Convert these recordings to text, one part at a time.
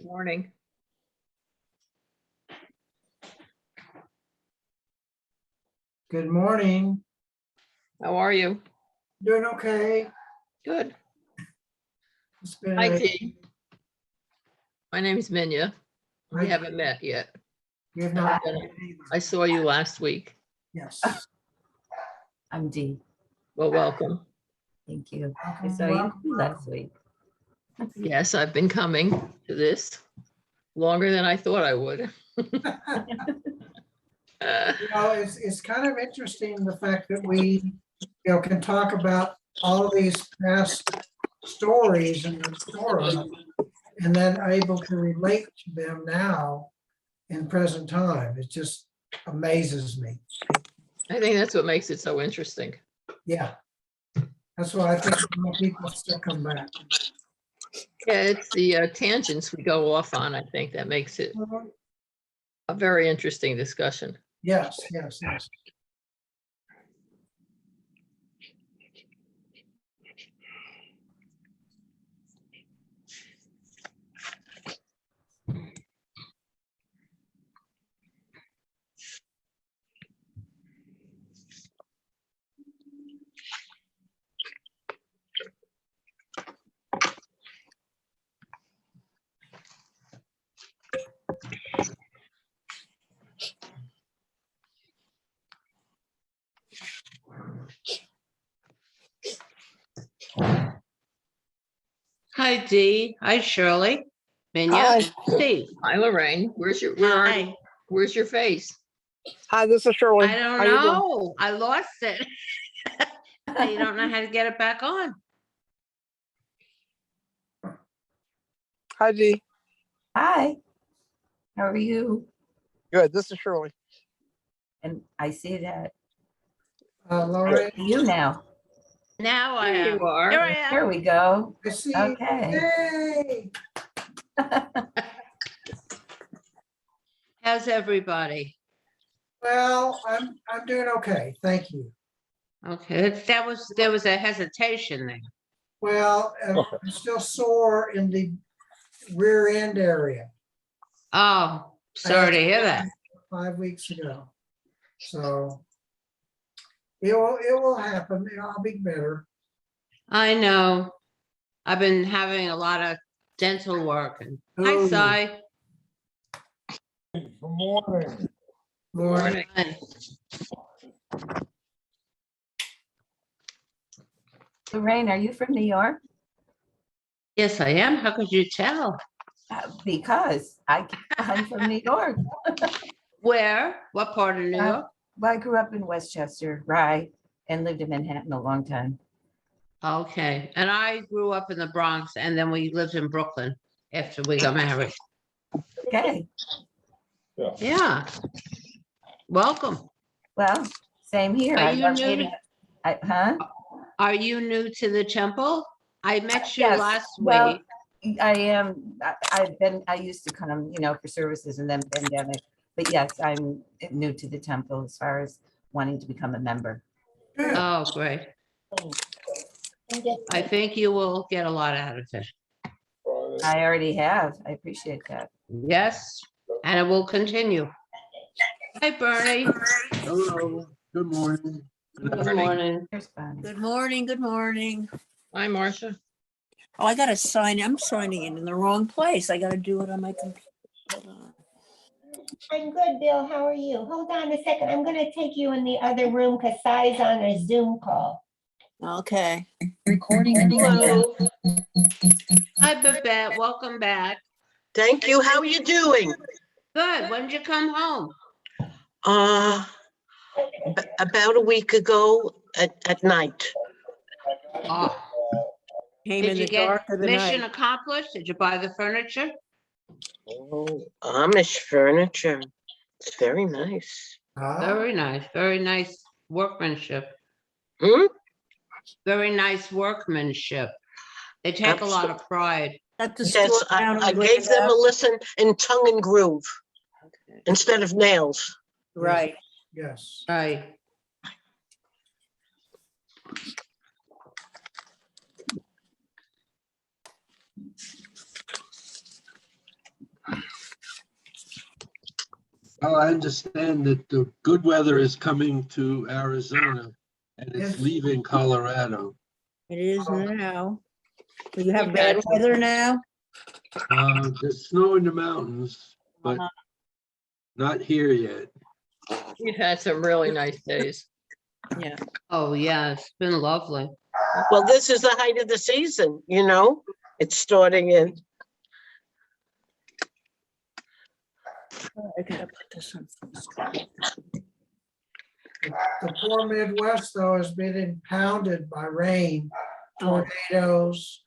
Morning. Good morning. How are you? Doing okay. Good. It's been Hi, a, T. My name's Minya. We Hi. haven't met yet. you have not. I saw you last week. Yes. I'm Dee. Well, welcome. Thank you. I Welcome, saw you welcome, last week. Yes, I've been coming to this longer than I thought I would. It's kind of interesting, the fact that we, can talk about all of these past stories in the Torah and then able to relate to them now in present time. It just amazes me. I think that's what makes it so interesting. Yeah. That's why I think more people still come back. Yeah, it's the tangents we go off on, I think, that makes it a very interesting discussion. Yes, yes, yes. Hi, Dee. Hi, Shirley. Minya. Steve. Hi, Lorraine. Where's your Hi. where's your face? Hi, this is Shirley. I don't How you doing? know. I lost it. You don't know how to get it back on. Hi, Dee. Hi. How are you? Good. This is Shirley. And I see that. Lauren, I see you now. Now I There am. you are. Here I am. Here we go. I see. Okay. Yay! How's everybody? Well, I'm doing okay. Thank you. Okay. There was a hesitation there. Well, I'm still sore in the rear end area. Oh, sorry to hear that. 5 weeks ago. So it will happen. I'll be better. I know. I've been having a lot of dental work. And hi, Ooh. Cy. Good morning. Morning. Hi. Lorraine, are you from New York? Yes, I am. How could you tell? Because I'm from New York. Where? What part of New York? Well, I grew up in Westchester, Rye, and lived in Manhattan a long time. Okay, and I grew up in the Bronx and then we lived in Brooklyn after we got married. Okay, Yeah. Welcome. well, same here. Are I you love new meeting- Huh? Are you new to the temple? I met you Yes, last well, week. I am, I used to come, for services and then pandemic, but yes, I'm new to the temple as far as wanting to become a member. Good. Oh, great. I think you will get a lot out of it. I already have. I appreciate that. Yes, and it will continue. Hi, Bernie. Hello, good morning. Good morning. Here's Bonnie. Good morning, good morning. Hi, Marcia. Oh, I gotta sign, I'm signing in the wrong place. I gotta do it on my computer. Hold on. I'm good, Bill. How are you? Hold on a second. I'm gonna take you in the other room because Sai's on a Zoom call. Okay. Hello. Hi, Babette. Welcome back. Thank you. How are you doing? Good. When did you come home? About a week ago at night. Oh, Came did in you the get dark of the mission night. accomplished? Did you buy the furniture? Oh, Amish furniture. It's very nice. Ah, Very nice workmanship. Hmm? Very nice workmanship. They take a lot of pride. At the Yes, store down on I the way gave them a back. listen in tongue and groove instead of nails. Right. yes. Right. Well, I understand that the good weather is coming to Arizona and it's Yes. leaving Colorado. It is now. Do you have We've bad had- weather now? There's snow in the mountains, but Uh-huh. not here yet. We've had some really nice days. Yeah. Oh, yeah, it's been lovely. Well, this is the height of the season, you know? It's starting in. I gotta put this on. The poor Midwest, though, has been impounded by rain, Oh. tornadoes,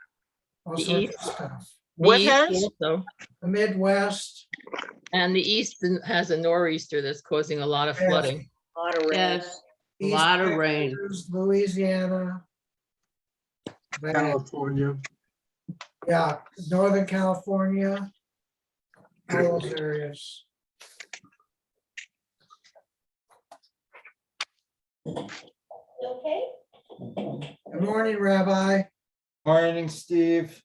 all The sorts of stuff. The What East has? also- The Midwest, And the East has a nor'easter that's causing a lot of Yes. flooding. A lot of rain. Yes, a East lot of rain. Texas, Louisiana. Bad. California. Yeah, Northern California, all those areas. Okay? Good morning, Rabbi. Morning, Steve.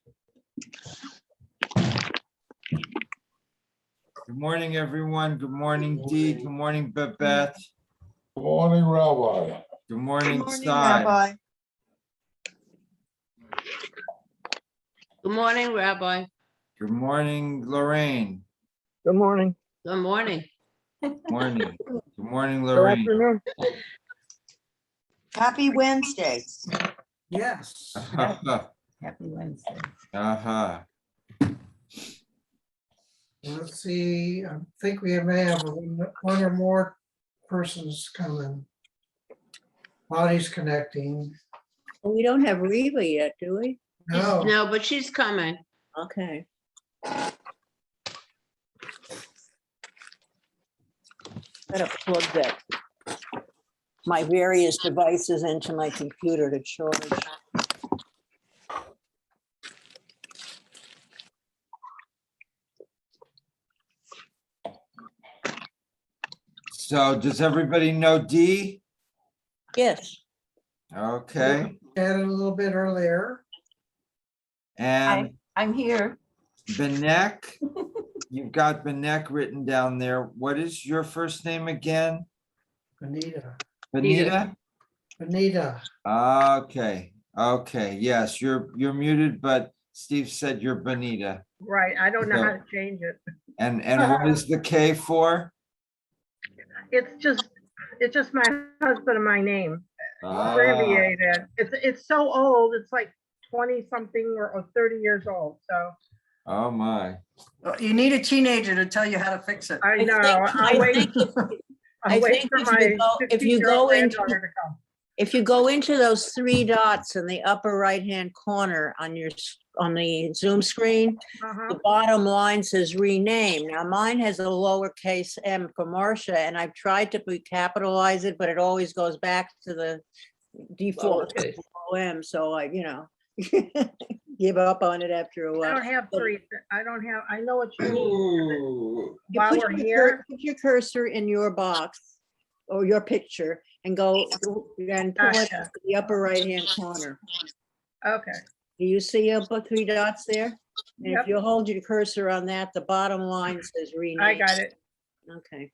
Good morning, everyone. Good morning, Dee. Good morning, Babette. Good morning, Rabbi. Good morning, Morning, Sai. Rabbi. Good morning, Rabbi. Good morning, Lorraine. Good morning. Good morning. Morning. Good morning, Good Lorraine. afternoon. Happy Wednesday. Yes. Uh-huh. Happy Wednesday. Uh-huh. Let's see, I think we may have one or more persons coming. Bodies connecting. We don't have Reba yet, do we? No, No, but she's coming. Okay. Gotta plug that, my various devices into my computer to charge. So does everybody know Dee? Yes. Okay. chatted a little bit earlier. And I'm here. Benek, you've got Benek written down there. What is your first name again? Benita, Benita? Benita. Okay, okay, yes, you're muted, but Steve said you're Benita. Right, I don't know So- how to change it. And what is the K for? It's just my husband and my name, Ah, abbreviated. It's so old, it's like 20 something or 30 years old, so oh my, You need a teenager to tell you how to fix it. I I know. think- I I'm waiting think I for think if you my go- if you 15-year-old go into- granddaughter to come. If you go into those three dots in the upper right-hand corner on on the Zoom screen, the bottom line says rename. Now mine has a lowercase m for Marcia, and I've tried to capitalize it, but it always goes back to the default Lowercase. M. So I, give up on it after a I while. don't have three. I know what you mean. Ooh. You While put we're your here, put your cursor in your box or your picture and go and pull it Gotcha. to the upper right-hand corner. okay. Do you see up three dots there? And Yep. if you hold your cursor on that, the bottom line says rename. I got it. Okay.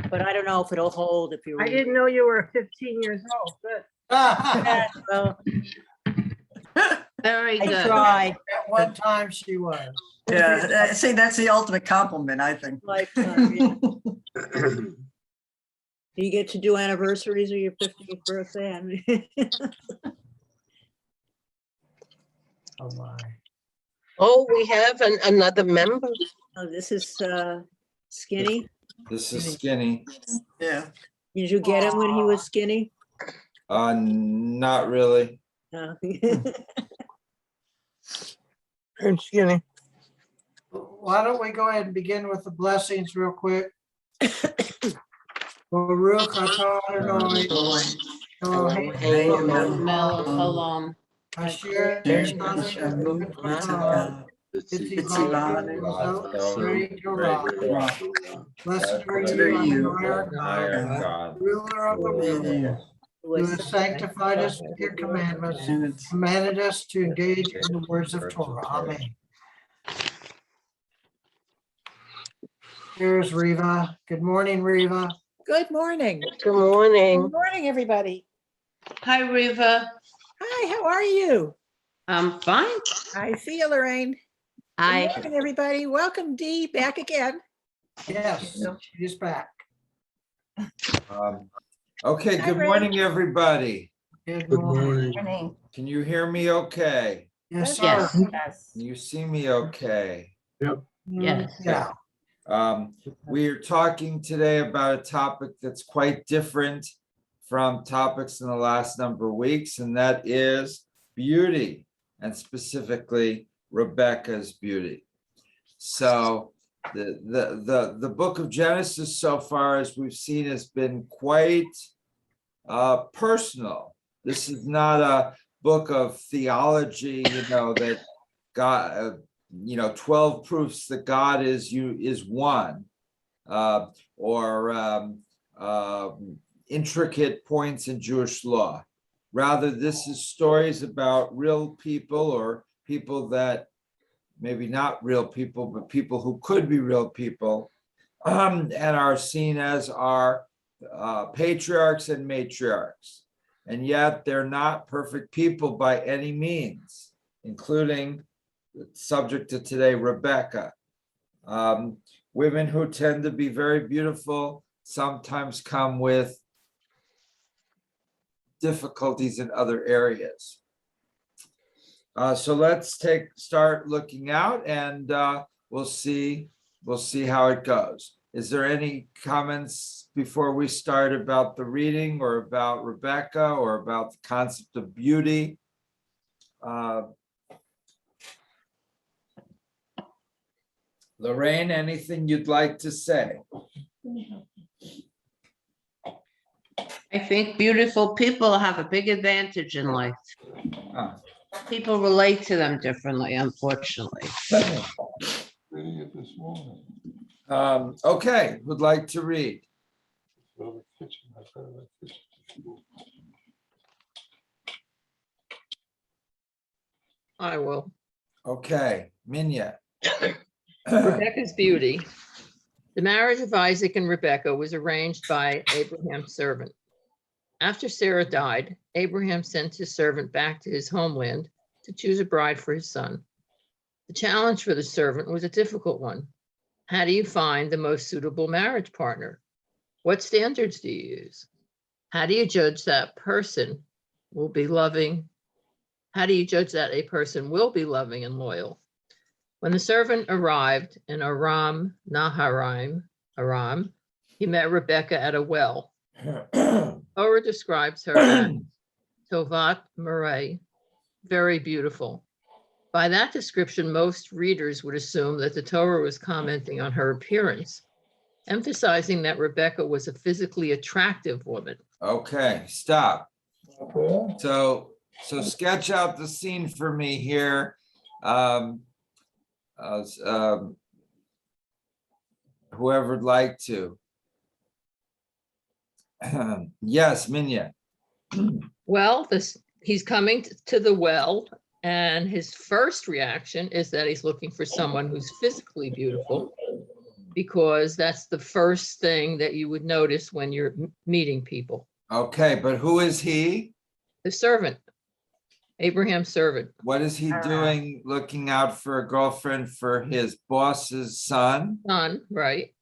But I don't know if it'll hold if you. I didn't know you were 15 years old. Good. Yeah, well, Very I good. tried. At one time she was. Yeah, see, that's the ultimate compliment, I think. Lifetime, yeah. You get to do anniversaries of your 50th birthday. Oh, my. Oh, we have another member. Oh, this is Skinny. This is Skinny. Yeah. Did you get him when he was skinny? Not really. No. And Skinny. Why don't we go ahead and begin with the blessings real quick? Baruch atah Adonai, Eloheinu Melech Halam. Asher Shalom, Tzidkanu Yitzivanu Zot Torah. Blessed are you, Adonai our God, God. ruler of the world, who has sanctified us with your commandments, commanded us to engage in the words of Torah. Amen. Here's Riva. Good morning, Riva. Good morning. Good morning. Good morning, everybody. Hi, Riva. Hi, how are you? I'm fine. I see you, Lorraine. Hi. Good morning, everybody. Welcome, Dee, back again. Yes, she's back. Okay, Hi, good Ray. morning, everybody. Good Good morning. morning. Can you hear me okay? Yes, Yes. sir. Yes. Can you see me okay? Yes. Yeah. We are talking today about a topic that's quite different from topics in the last number of weeks, and that is beauty, and specifically Rebecca's beauty. So the book of Genesis so far, as we've seen, has been quite personal. This is not a book of theology, that God, 12 proofs that God is one, or intricate points in Jewish law. Rather, this is stories about real people, or people that maybe not real people, but people who could be real people, and are seen as our patriarchs and matriarchs. And yet they're not perfect people by any means, including the subject of today, Rebecca. Women who tend to be very beautiful sometimes come with difficulties in other areas. So let's start looking out, and we'll see how it goes. Is there any comments before we start about the reading, or about Rebecca, or about the concept of beauty? Lorraine, anything you'd like to say? I think beautiful people have a big advantage in life. Ah. People relate to them differently, unfortunately. Reading it this morning. Okay, would like to read? Go to the kitchen. I go to the kitchen. I will. Okay, Minya. Rebecca's beauty. The marriage of Isaac and Rebecca was arranged by Abraham's servant. After Sarah died, Abraham sent his servant back to his homeland to choose a bride for his son. The challenge for the servant was a difficult one. How do you find the most suitable marriage partner? What standards do you use? How do you judge that person will be loving? How do you judge that a person will be loving and loyal? When the servant arrived in Aram Naharaim, he met Rebecca at a well. Torah describes her as Tovat Murray, very beautiful. By that description, most readers would assume that the Torah was commenting on her appearance, emphasizing that Rebecca was a physically attractive woman. Okay, stop. So sketch out the scene for me here. Whoever'd like to. Yes, Minya. Well, he's coming to the well, and his first reaction is that he's looking for someone who's physically beautiful, because that's the first thing that you would notice when you're meeting people. Okay, but who is he? The servant, Abraham's servant. What is he doing looking out for a girlfriend for his boss's son? Son, right?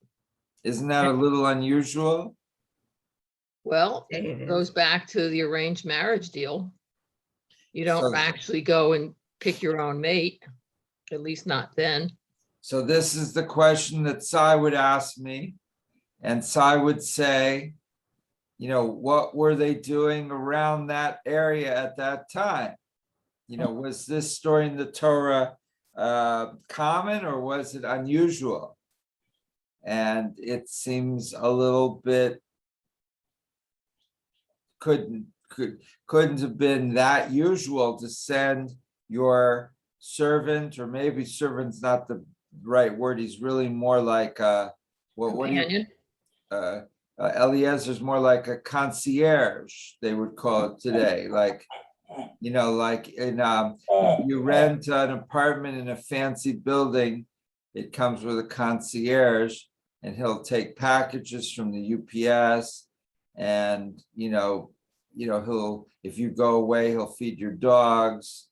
Isn't that a little unusual? Well, It it is. goes back to the arranged marriage deal. You don't So- actually go and pick your own mate, at least not then. So this is the question that Sai would ask me. And Sai would say, you know, what were they doing around that area at that time? You know, was this story in the Torah common, or was it unusual? And it seems a little bit couldn't have been that usual to send your servant, or maybe servant's not the right word. He's really more like what do you Companion. Eliezer's more like a concierge, they would call it today. Like, you know, like in you rent an apartment in a fancy building, it comes with a concierge, and he'll take packages from the UPS, and he'll, if you go away, he'll feed your dogs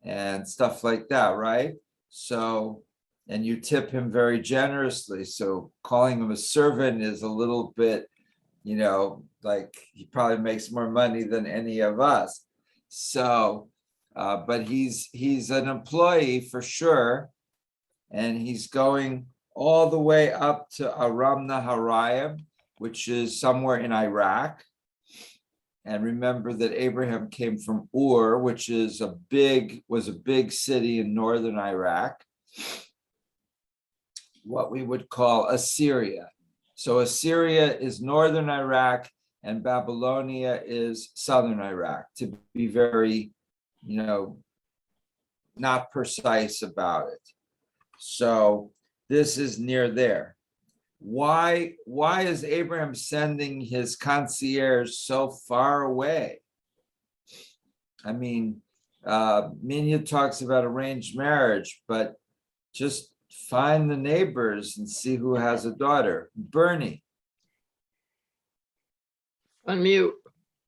and stuff like that, right? So, and you tip him very generously. So calling him a servant is a little bit, like he probably makes more money than any of us. So, but he's an employee for sure. And he's going all the way up to Aram Naharaim, which is somewhere in Iraq. And remember that Abraham came from Ur, which was a big city in northern Iraq, what we would call Assyria. So Assyria is northern Iraq and Babylonia is southern Iraq, to be very, not precise about it. So this is near there. Why is Abraham sending his concierge so far away? I mean, Minya talks about arranged marriage, but just find the neighbors and see who has a daughter. Bernie. Unmute.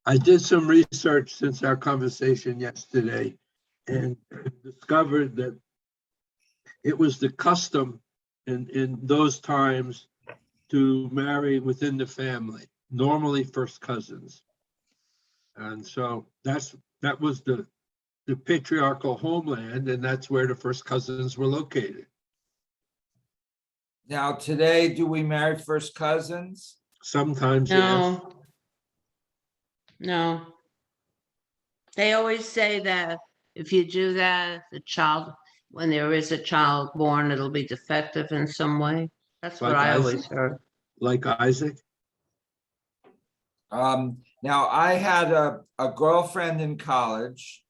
I did some research since our conversation yesterday and discovered that it was the custom in those times to marry within the family, normally first cousins. And so that was the patriarchal homeland, and that's where the first cousins were located. Now, today, do we marry first cousins? Sometimes, yes. No. They always say that if you do that, when there is a child born, it'll be defective in some way. That's what Like I always Isaac? heard. Like Isaac. Now, I had a girlfriend in college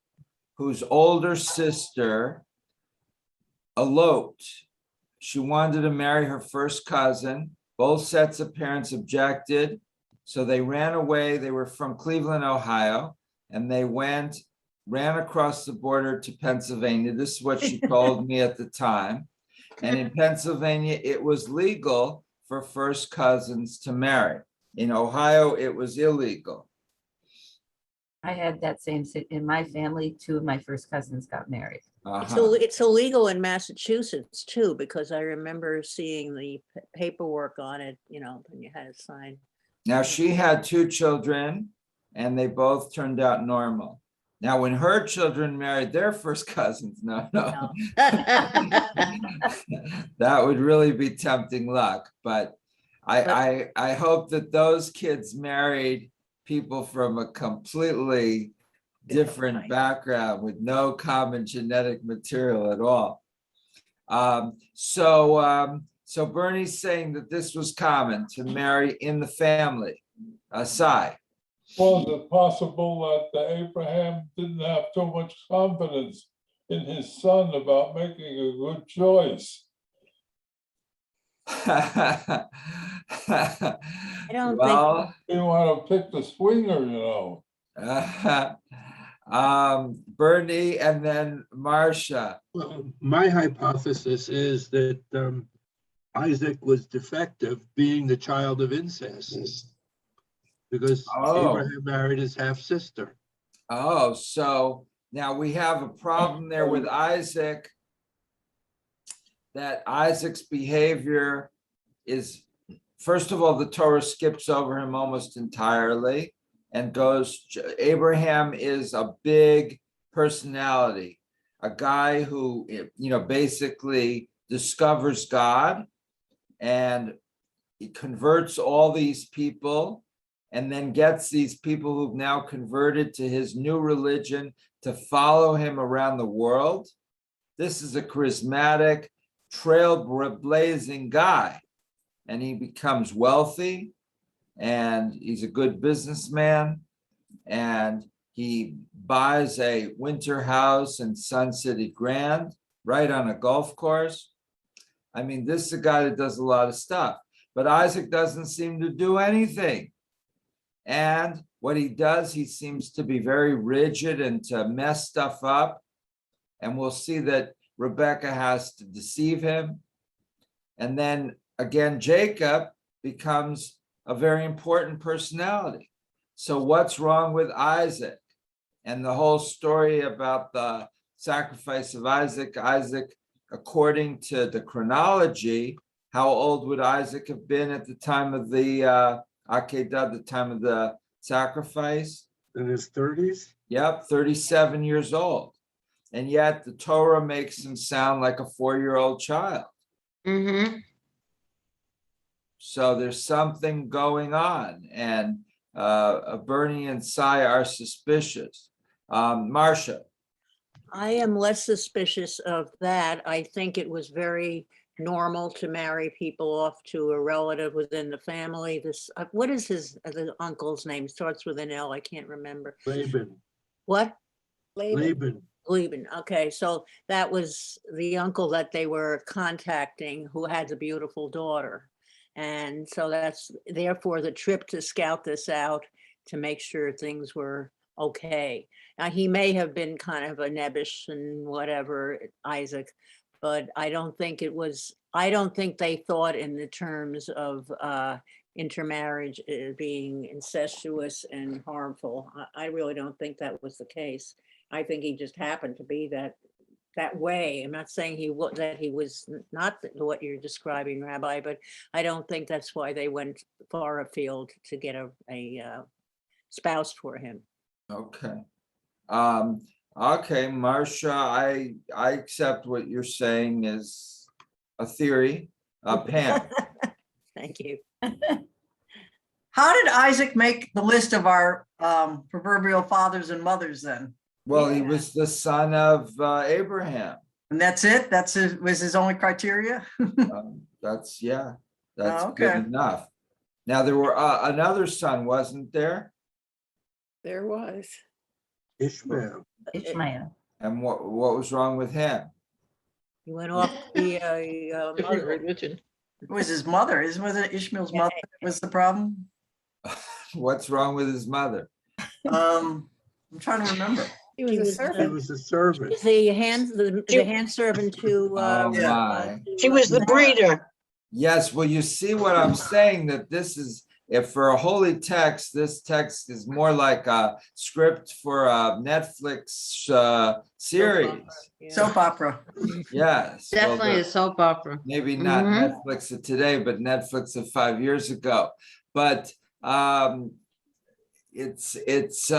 whose older sister eloped. She wanted to marry her first cousin. Both sets of parents objected. So they ran away. They were from Cleveland, Ohio, and they ran across the border to Pennsylvania. This is what she told me at the time. And in Pennsylvania, it was legal for first cousins to marry. In Ohio, it was illegal. I had that same, in my family, 2 of my first cousins got married. It's illegal in Massachusetts too, because I remember seeing the paperwork on it, when you had to sign. Now, she had 2 children, and they both turned out normal. Now, when her children married their first cousins, no. That would really be tempting luck. But I hope that those kids married people from a completely different background with no common genetic material at all. So Bernie's saying that this was common to marry in the family. Sai. Was it possible that Abraham didn't have too much confidence in his son about making a good choice? I don't think, Well, He want to pick the swinger, Bernie and then Marcia. Well, my hypothesis is that Isaac was defective, being the child of incest, because Abraham married his half-sister. Oh, so now we have a problem there with Isaac, that Isaac's behavior is, first of all, the Torah skips over him almost entirely and goes, Abraham is a big personality, a guy who, basically discovers God and he converts all these people and then gets these people who've now converted to his new religion to follow him around the world. This is a charismatic, trailblazing guy, and he becomes wealthy, and he's a good businessman, and he buys a winter house in Sun City Grand, right on a golf course. I mean, this is a guy that does a lot of stuff, but Isaac doesn't seem to do anything. And what he does, he seems to be very rigid and to mess stuff up. And we'll see that Rebecca has to deceive him. And then again, Jacob becomes a very important personality. So what's wrong with Isaac? And the whole story about the sacrifice of Isaac, according to the chronology, how old would Isaac have been at the time of the Akedah, the time of the sacrifice? In his 30s? Yep, 37 years old. And yet the Torah makes him sound like a 4-year-old child. Mm-hmm. So there's something going on, and Bernie and Sai are suspicious. Marcia. I am less suspicious of that. I think it was very normal to marry people off to a relative within the family. This, what is the uncle's name? Starts with an L. I can't remember. Laban. What? Laban. Laban. Okay, so that was the uncle that they were contacting who had the beautiful daughter. And so that's therefore the trip to scout this out to make sure things were okay. Now, he may have been kind of a nebbish and whatever, Isaac, but I don't think they thought in the terms of intermarriage being incestuous and harmful. I really don't think that was the case. I think he just happened to be that way. I'm not saying that he was not what you're describing, Rabbi, but I don't think that's why they went far afield to get a spouse for him. Okay. Okay, Marcia, I accept what you're saying is a theory. Pam. Thank you. How did Isaac make the list of our proverbial fathers and mothers then? Well, he was the son of Abraham. And that's it? Was his only criteria? That's Oh, okay. good enough. Now, there were another son, wasn't there? There was. Ishmael. And what was wrong with him? He went off the Different mother. religion. It was his mother. Was it Ishmael's mother that was the problem? What's wrong with his mother? I'm trying to remember. He was a He servant. was a servant. The hand servant to. Oh, my. She was the breeder. Yes, well, you see what I'm saying, that this is, if for a holy text, this text is more like a script for a Netflix series. Soap opera. Yes. well, Definitely a soap opera. maybe not Mhm. Netflix of today, but Netflix of 5 years ago. But it's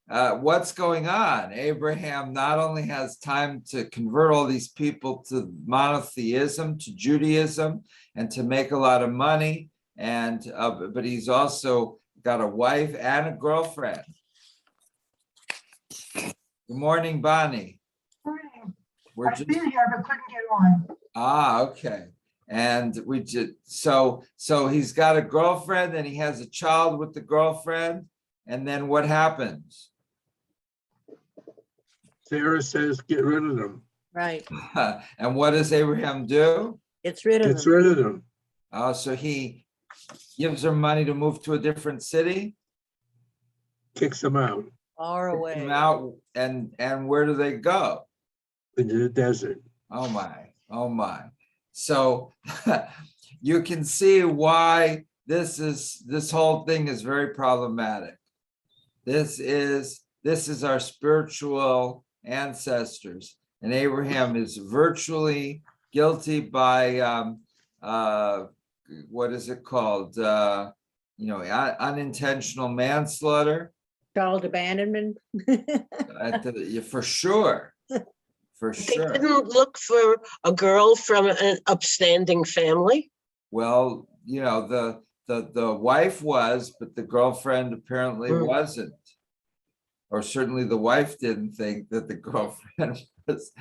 what's going on? Abraham not only has time to convert all these people to monotheism, to Judaism, and to make a lot of money, and but he's also got a wife and a girlfriend. Good morning, Bonnie. We're I've just, been here, but couldn't get on. okay. And we just, so he's got a girlfriend and he has a child with the girlfriend. And then what happens? Sarah says, get rid of them. Right. And what does Abraham do? Gets rid of Gets them. rid of them. Oh, so he gives her money to move to a different city, Kicks them out Far kick away. them out, and where do they go? into the desert. Oh my, oh my. So you can see why this whole thing is very problematic. This is our spiritual ancestors, and Abraham is virtually guilty by what is it called? Unintentional manslaughter. Child abandonment. For sure. For They sure. didn't look for a girl from an upstanding family. Well, the wife was, but the girlfriend apparently wasn't. Or certainly the wife didn't think that the girlfriend was.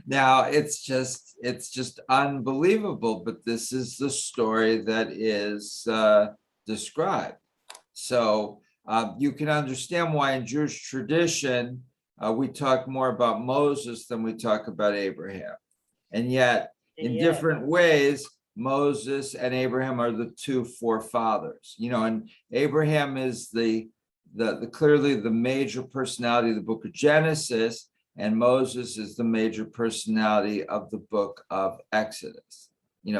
Now it's just unbelievable, but this is the story that is described. So you can understand why in Jewish tradition, we talk more about Moses than we talk about Abraham. And yet, in different ways, Moses and Abraham are the two forefathers. And Abraham is the clearly the major personality of the book of Genesis, and Moses is the major personality of the book of Exodus.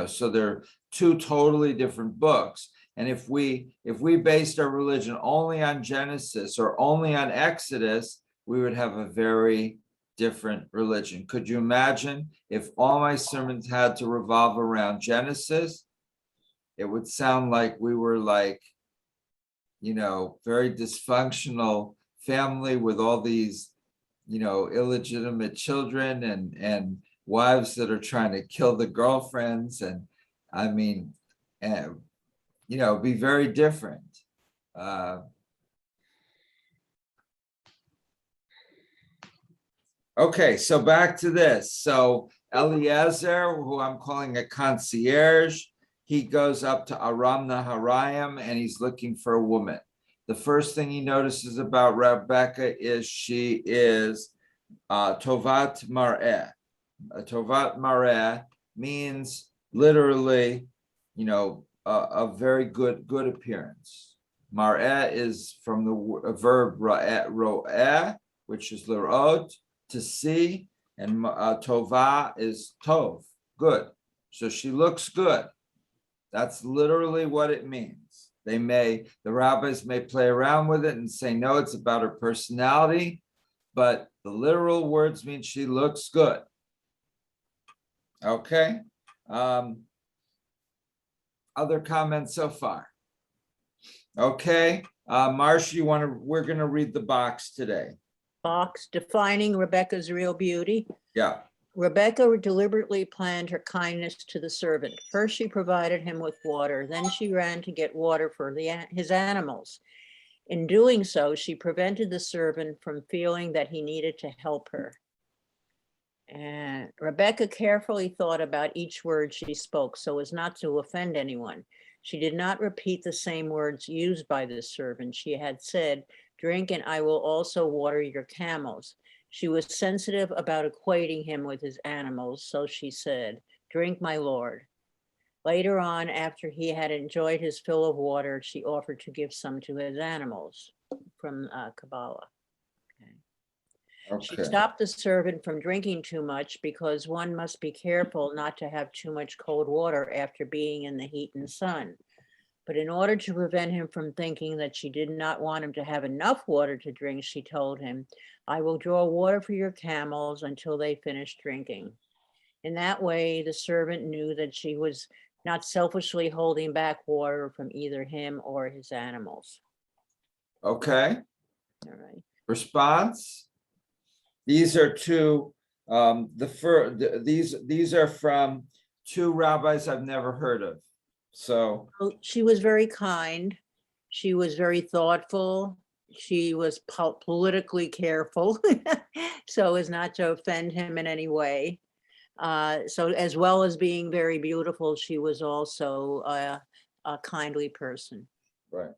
So they're two totally different books. And if we based our religion only on Genesis or only on Exodus, we would have a very different religion. Could you imagine if all my sermons had to revolve around Genesis? It would sound like we were like, very dysfunctional family with all these, illegitimate children and wives that are trying to kill the girlfriends. And I mean, be very different. Okay, so back to this. So Eliezer, who I'm calling a concierge, he goes up to Aram Naharaim and he's looking for a woman. The first thing he notices about Rebecca is she is Tovat Mar'eh. Tovat Mar'eh means literally, a very good appearance. Mar'eh is from the verb ro'eh, which is l'rot, to see, and tova is tov, good. So she looks good. That's literally what it means. The rabbis may play around with it and say, no, it's about her personality, but the literal words mean she looks good. Okay. Other comments so far? Okay. Marcia, we're going to read the box today. Box defining Rebecca's real beauty. Yeah. Rebecca deliberately planned her kindness to the servant. First, she provided him with water. Then she ran to get water for his animals. In doing so, she prevented the servant from feeling that he needed to help her. And Rebecca carefully thought about each word she spoke so as not to offend anyone. She did not repeat the same words used by the servant. She had said, "Drink and I will also water your camels." She was sensitive about equating him with his animals, so she said, "Drink, my lord." Later on, after he had enjoyed his fill of water, she offered to give some to his animals from Kabbalah. She stopped the servant from drinking too much because one must be careful not to have too much cold water after being in the heat and sun. But in order to prevent him from thinking that she did not want him to have enough water to drink, she told him, "I will draw water for your camels until they finish drinking." In that way, the servant knew that she was not selfishly holding back water from either him or his animals. Okay. All right. Response? These are two, these are from two rabbis I've never heard of. So She was very kind. She was very thoughtful. she was politically careful so as not to offend him in any way. So as well as being very beautiful, she was also a kindly person. Right.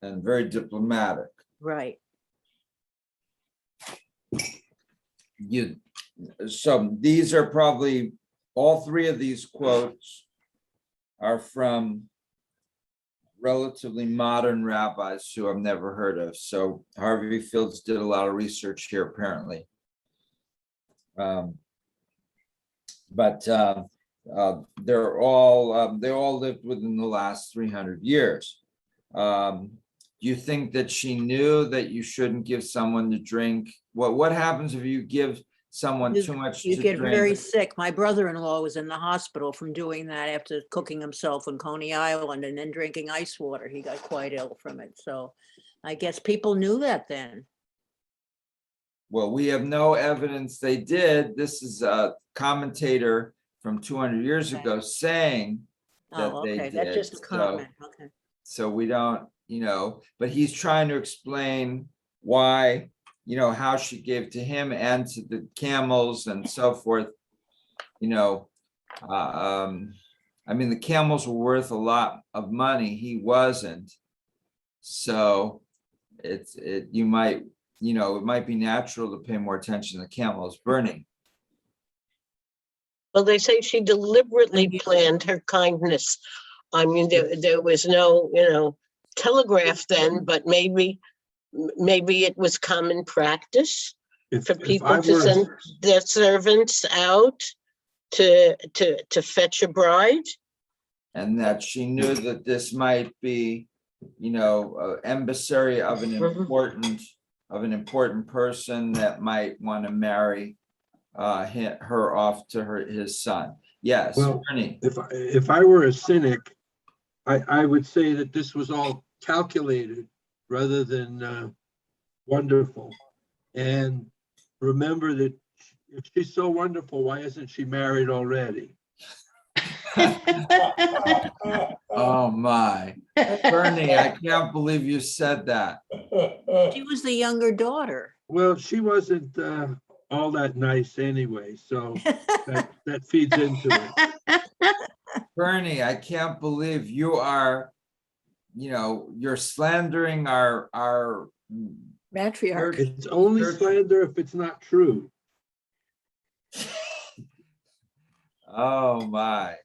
And very diplomatic. Right. So these are probably, all three of these quotes are from relatively modern rabbis who I've never heard of. So Harvey Fields did a lot of research here, apparently. But they all lived within the last 300 years. Do you think that she knew that you shouldn't give someone to drink? What happens if you give someone too much You to get very drink? sick. My brother-in-law was in the hospital from doing that after cooking himself in Coney Island and then drinking ice water. He got quite ill from it. So I guess people knew that then. Well, we have no evidence they did. This is a commentator from 200 years ago saying that Oh, they okay. That's did. just a comment. Okay. So we don't, but he's trying to explain why, how she gave to him and to the camels and so forth. I mean, the camels were worth a lot of money. He wasn't. So it might be natural to pay more attention to the camels burning. Well, they say she deliberately planned her kindness. I mean, there was no, telegraph then, but maybe it was common practice for people to send their servants out to fetch a bride. And that she knew that this might be, emissary of an important person that might want to marry her off to his son. Yes, Well, Bernie. if I were a cynic, I would say that this was all calculated rather than wonderful. And remember that if she's so wonderful, why isn't she married already? Oh my, Bernie, I can't believe you said that. She was the younger daughter. Well, she wasn't all that nice anyway, so that feeds into it. Bernie, I can't believe you are, you're slandering our Matriarch. It's only slander if it's not true. Oh my.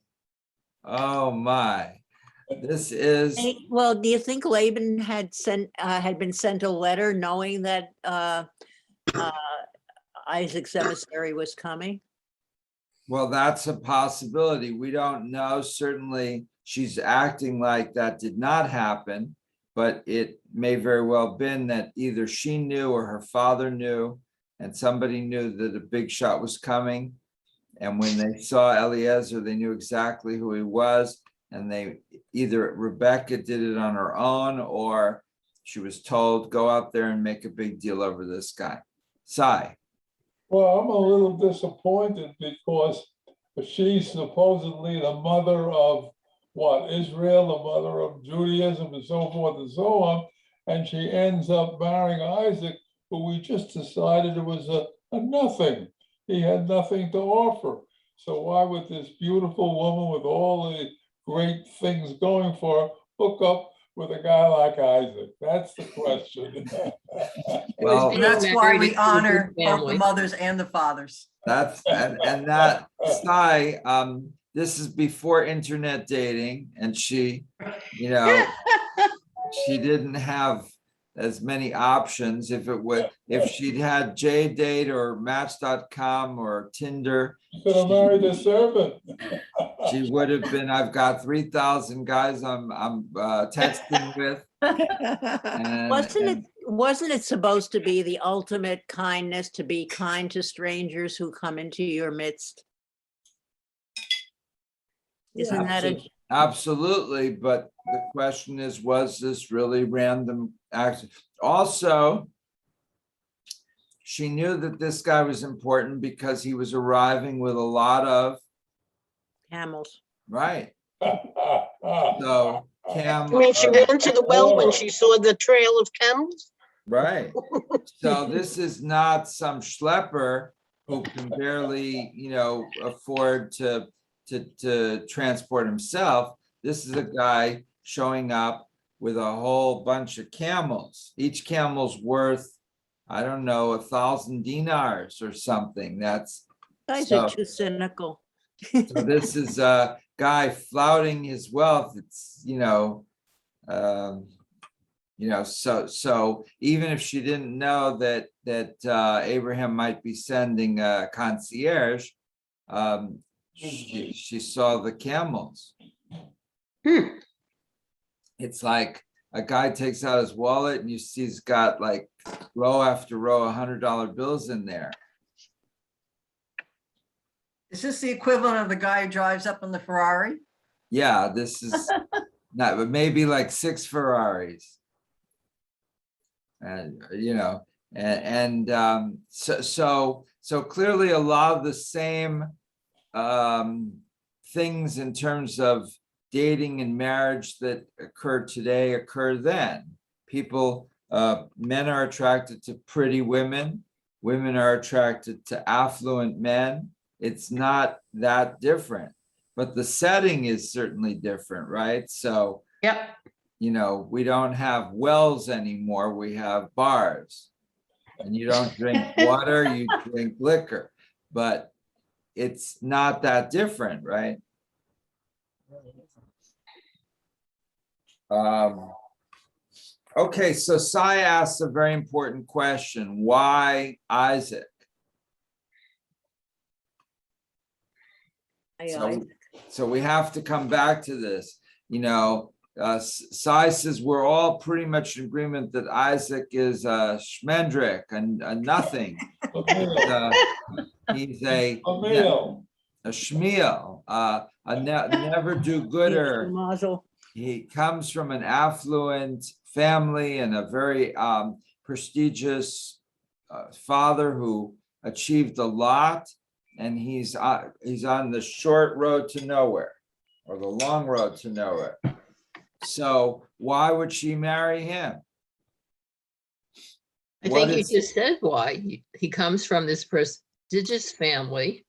This is, Well, do you think Laban had been sent a letter knowing that Isaac's emissary was coming? well, that's a possibility. We don't know. Certainly, she's acting like that did not happen, but it may very well have been that either she knew or her father knew, and somebody knew that a big shot was coming. And when they saw Eliezer, they knew exactly who he was. And either Rebecca did it on her own, or she was told, go out there and make a big deal over this guy. Sai. Well, I'm a little disappointed because she's supposedly the mother of Israel, the mother of Judaism and so forth and so on. And she ends up marrying Isaac, who we just decided it was a nothing. He had nothing to offer. So why would this beautiful woman with all the great things going for her hook up with a guy like Isaac? That's the question. Well, That's why we honor both the mothers and the fathers. That's and that Sai, this is before internet dating, and she didn't have as many options. If she'd had JDate or Match.com or Tinder, She could have married a servant. she would have been, I've got 3,000 guys I'm texting with. Wasn't it supposed to be the ultimate kindness to be kind to strangers who come into your midst? Isn't that Absolutely, but the question is, was this really random action? Also, she knew that this guy was important because he was arriving with a lot of camels? Right. So I mean, she ran to the well when she saw the trail of camels. Right. So this is not some schlepper who can barely, afford to transport himself. This is a guy showing up with a whole bunch of camels. Each camel's worth, I don't know, 1,000 dinars or something. That's Guys so, are too cynical. so this is a guy flouting his wealth. It's, so even if she didn't know that Abraham might be sending a concierge, she saw the camels. It's like a guy takes out his wallet and you see he's got like row after row $100 bills in there. Is this the equivalent of the guy who drives up in the Ferrari? Yeah, this is not, but maybe like 6 Ferraris. And so clearly a lot of the same things in terms of dating and marriage that occur today occur then. Men are attracted to pretty women. Women are attracted to affluent men. It's not that different, but the setting is certainly different, right? So, Yep. we don't have wells anymore, we have bars. And you don't drink water, you drink liquor, but it's not that different, right? Okay, so Sai asks a very important question. Why Isaac? So we have to come back to this. Sai says we're all pretty much in agreement that Isaac is a shmendrik and a nothing. He's a shmiel, a never do gooder. He comes from an affluent family and a very prestigious father who achieved a lot, and he's on the short road to nowhere or the long road to nowhere. So why would she marry him? I think you just said why. He comes from this prestigious family,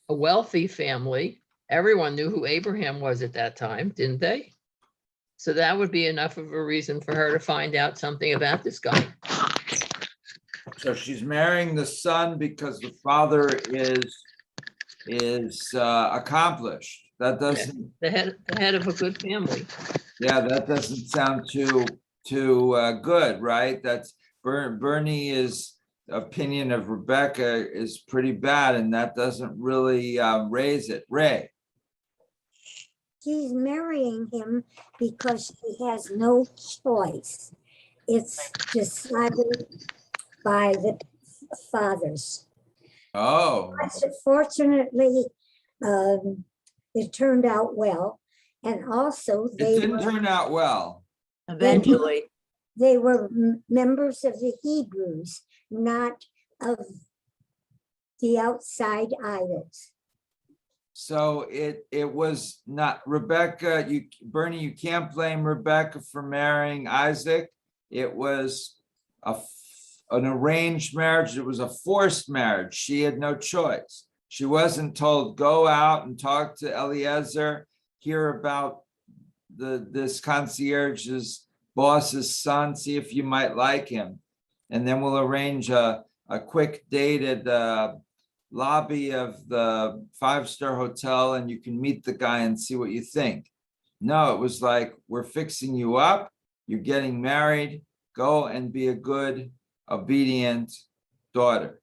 a wealthy family. Everyone knew who Abraham was at that time, didn't they? So that would be enough of a reason for her to find out something about this guy. So she's marrying the son because the father is accomplished. That doesn't, the head of a good family. Yeah, that doesn't sound too good, right? That's Bernie's opinion of Rebecca is pretty bad, and that doesn't really raise it. Ray. She's marrying him because she has no choice. It's decided by the fathers. Oh. Fortunately, it turned out well. And also It didn't turn out well. Eventually. They were members of the Hebrews, not of the outside idols. So it was not Rebecca. Bernie, you can't blame Rebecca for marrying Isaac. It was an arranged marriage. It was a forced marriage. She had no choice. She wasn't told, go out and talk to Eliezer, hear about this concierge's boss's son, see if you might like him. And then we'll arrange a quick date at the lobby of the 5-star hotel and you can meet the guy and see what you think. No, it was like, we're fixing you up. You're getting married. Go and be a good, obedient daughter.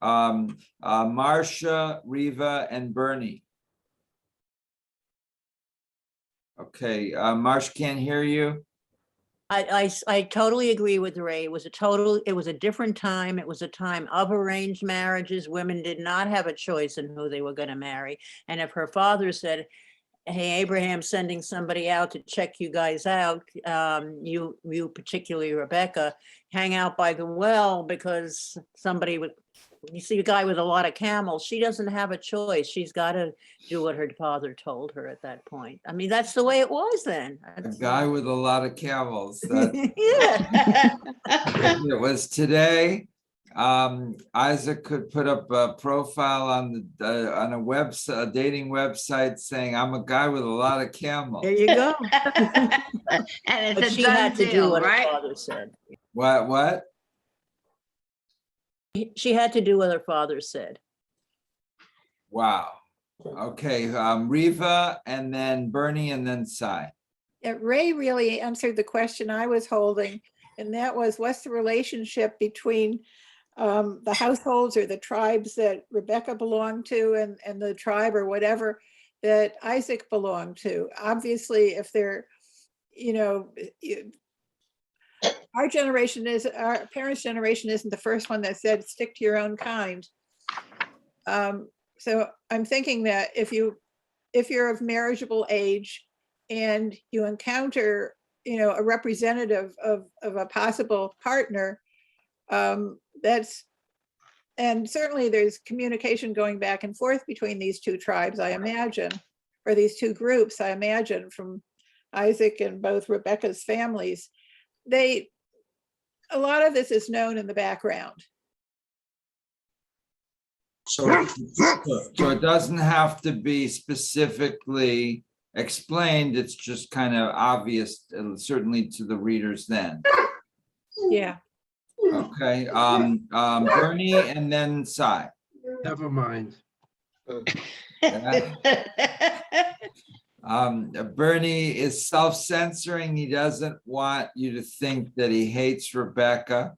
Marcia, Riva, and Bernie. Okay, Marcia can't hear you. I totally agree with Ray. It was a different time. It was a time of arranged marriages. Women did not have a choice in who they were going to marry. And if her father said, hey, Abraham's sending somebody out to check you guys out, you particularly Rebecca, hang out by the well because somebody you see a guy with a lot of camels, she doesn't have a choice. She's got to do what her father told her at that point. I mean, that's the way it was then. A guy with a lot of camels. That Yeah. if it was today, Isaac could put up a profile on the on a website, a dating website, saying, "I'm a guy with a lot of camels." There you go. And But it's a she had done to do deal, what her right? father said. What? She had to do what her father said. Wow. Okay, Riva, and then Bernie, and then Cy. Ray really answered the question I was holding, and that was, what's the relationship between the households or the tribes that Rebecca belonged to and the tribe or whatever that Isaac belonged to? Obviously, if they're, our parents' generation isn't the first one that said, stick to your own kind. So I'm thinking that if you're of marriageable age and you encounter, a representative of a possible partner, and certainly there's communication going back and forth between these two tribes, I imagine, or these two groups, I imagine, from Isaac and both Rebecca's families. A lot of this is known in the background. So it doesn't have to be specifically explained. It's just kind of obvious, certainly to the readers then. Yeah. Okay, Bernie and then Cy. Never mind. Bernie is self-censoring. He doesn't want you to think that he hates Rebecca.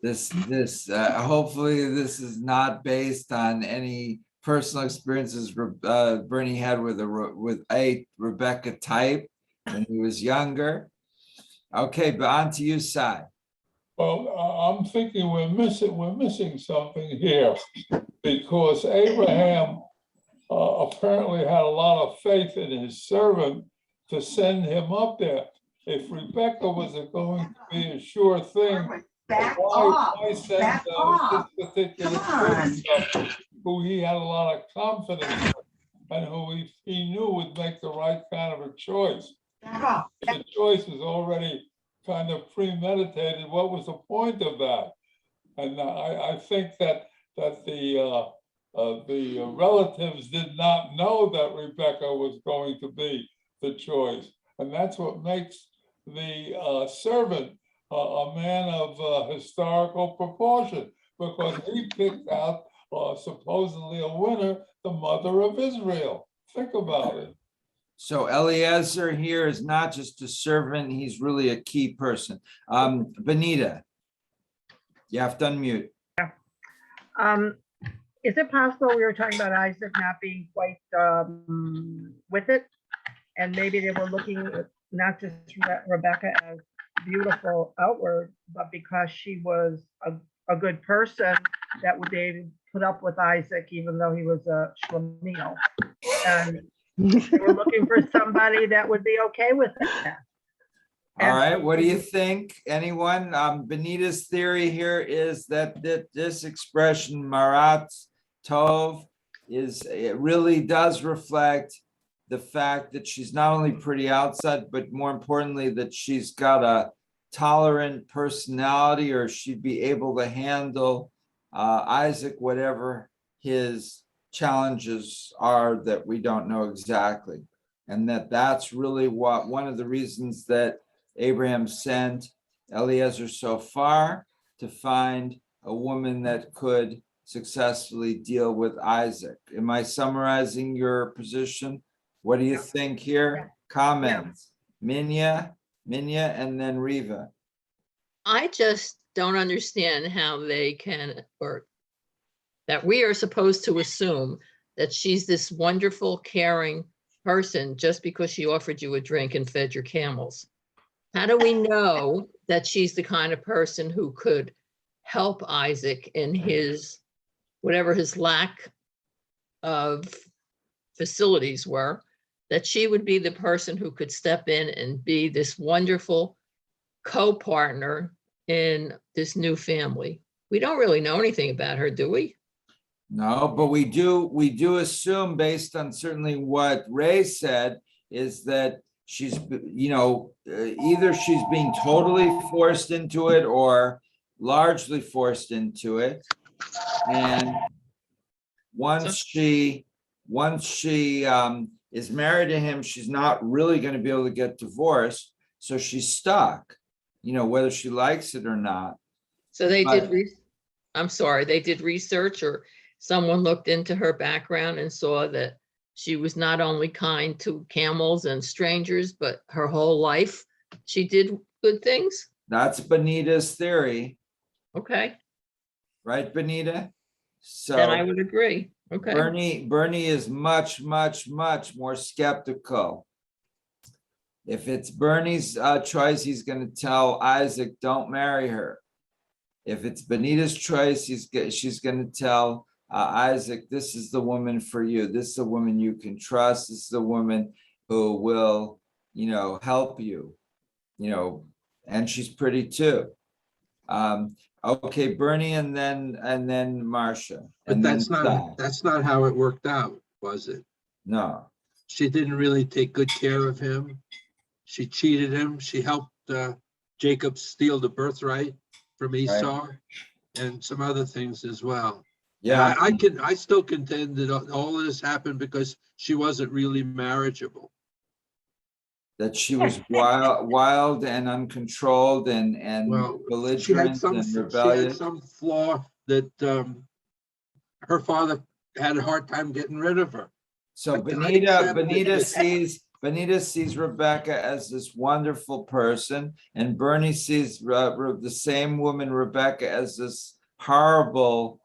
Hopefully this is not based on any personal experiences Bernie had with a Rebecca type when he was younger. Okay, but on to you, Cy. Well, I'm thinking we're missing something here, because Abraham apparently had a lot of faith in his servant to send him up there. If Rebecca was going to be a sure thing, why send this particular person who he had a lot of confidence in and who he knew would make the right kind of a choice? The choice was already kind of premeditated. What was the point of that? And I think that the relatives did not know that Rebecca was going to be the choice, and that's what makes the servant a man of historical proportion, because he picked out supposedly a winner, the mother of Israel. Think about it. So Eliezer here is not just a servant, he's really a key person. Benita, you have to unmute. Is it possible we were talking about Isaac not being quite with it? And maybe they were looking at not just Rebecca as beautiful outward, but because she was a good person that would be able to put up with Isaac, even though he was a schlemiel. And they were looking for somebody that would be okay with that. All right, what do you think? Anyone? Benita's theory here is that this expression, Marat Tov, it really does reflect the fact that she's not only pretty outside, but more importantly, that she's got a tolerant personality, or she'd be able to handle Isaac, whatever his challenges are that we don't know exactly. And that's really one of the reasons that Abraham sent Eliezer so far, to find a woman that could successfully deal with Isaac. Am I summarizing your position? What do you think here? Comments? Minya, and then Riva. I just don't understand how they can, or that we are supposed to assume that she's this wonderful, caring person just because she offered you a drink and fed your camels. How do we know that she's the kind of person who could help Isaac in his, whatever his lack of facilities were, that she would be the person who could step in and be this wonderful co-partner in this new family? We don't really know anything about her, do we? No, but we do assume, based on certainly what Ray said, is that she's, either she's being totally forced into it or largely forced into it. And once she is married to him, she's not really going to be able to get divorced. So she's stuck, whether she likes it or not. So they But- I'm sorry, they did research, or someone looked into her background and saw that she was not only kind to camels and strangers, but her whole life she did good things? That's Benita's theory, Okay, right, Benita? then I So would agree. Okay, Bernie is much, much, much more skeptical. If it's Bernie's choice, he's going to tell Isaac, don't marry her. If it's Benita's choice, she's going to tell Isaac, this is the woman for you. This is a woman you can trust. This is a woman who will, help you, and she's pretty too. Okay, Bernie, and then Marcia. But and then that's not how it worked out, was it? No. She didn't really take good care of him. She cheated him. She helped Jacob steal the birthright from Esau and some other things as well. Yeah. And I still contend that all of this happened because she wasn't really marriageable. That she was wild and uncontrolled and belligerent and She rebellious. had some flaw that her father had a hard time getting rid of her. So I Benita sees Rebecca as this wonderful person, and Bernie sees the same woman, Rebecca, as this horrible,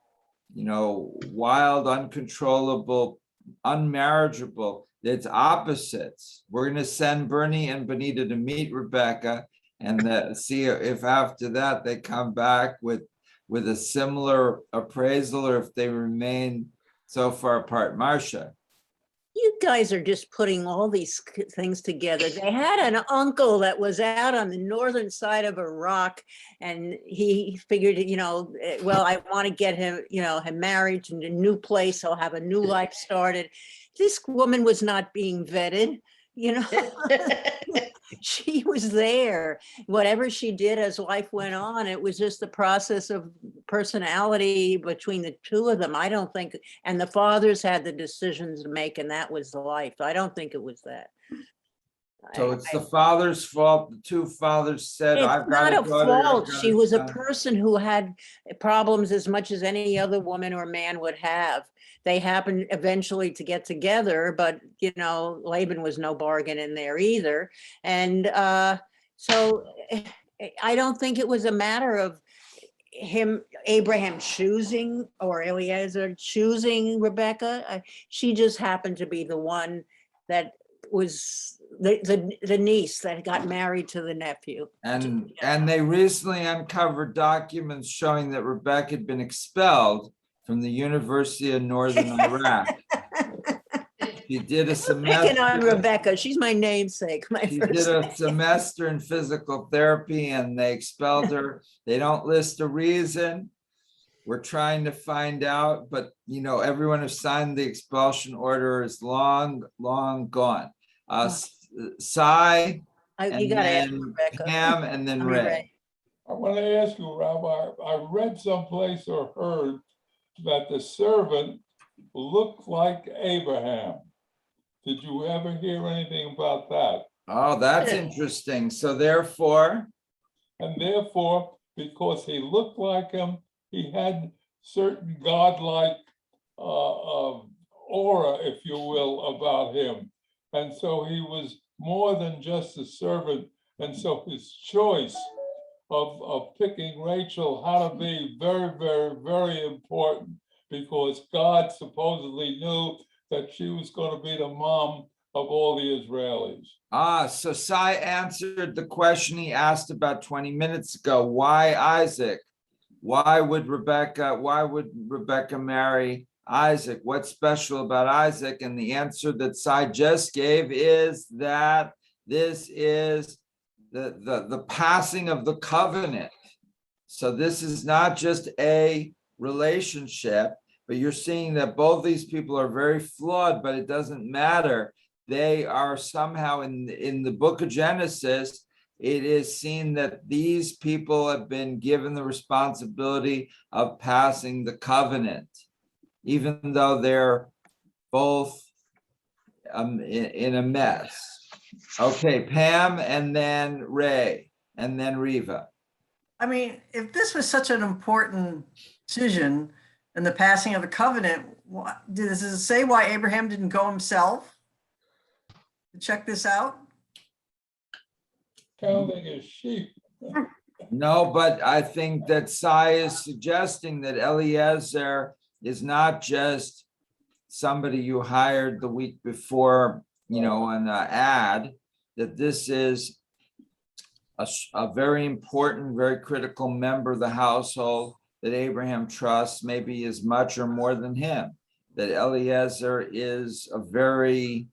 wild, uncontrollable, unmarriageable. It's opposites. We're going to send Bernie and Benita to meet Rebecca and see if after that they come back with a similar appraisal, or if they remain so far apart. Marcia. You guys are just putting all these things together. They had an uncle that was out on the northern side of a rock, and he figured, well, I want to get him, him married in a new place. He'll have a new life started. This woman was not being vetted, She was there. Whatever she did as life went on, it was just the process of personality between the two of them. I don't think, and the fathers had the decisions to make, and that was the life. I don't think it was that. So it's the father's fault. The two fathers said, I've It's got not a daughter, fault. I've got She was a son." person who had problems as much as any other woman or man would have. They happened eventually to get together, but Laban was no bargain in there either. And so I don't think it was a matter of Abraham choosing or Eliezer choosing Rebecca. She just happened to be the one that was the niece that got married to the nephew. And they recently uncovered documents showing that Rebecca had been expelled from the University of Northern Iraq. She did a Picking on semester. Rebecca, she's my namesake. She did a semester in physical therapy and they expelled her. They don't list a reason. We're trying to find out, but everyone who signed the expulsion order is long, long gone. Cy, You and gotta ask then Rebecca. Pam, and then Ray. I want to ask you, Rabbi, I read someplace or heard that the servant looked like Abraham. Did you ever hear anything about that? Oh, that's interesting. So therefore, And therefore, because he looked like him, he had certain godlike aura, if you will, about him. And so he was more than just a servant. And so his choice of picking Rachel had to be very, very, very important, because God supposedly knew that she was going to be the mom of all the Israelis. so Cy answered the question he asked about 20 minutes ago. Why Isaac? Why would Rebecca marry Isaac? What's special about Isaac? And the answer that Cy just gave is that this is the passing of the covenant. So this is not just a relationship, but you're seeing that both these people are very flawed, but it doesn't matter. They are somehow in the book of Genesis, it is seen that these people have been given the responsibility of passing the covenant, even though they're both in a mess. Okay, Pam, and then Ray, and then Riva. I mean, if this was such an important decision in the passing of the covenant, does it say why Abraham didn't go himself to check this out? Counting his sheep. No, but I think that Sai is suggesting that Eliezer is not just somebody you hired the week before, an ad, that this is a very important, very critical member of the household that Abraham trusts, maybe as much or more than him. That Eliezer is a very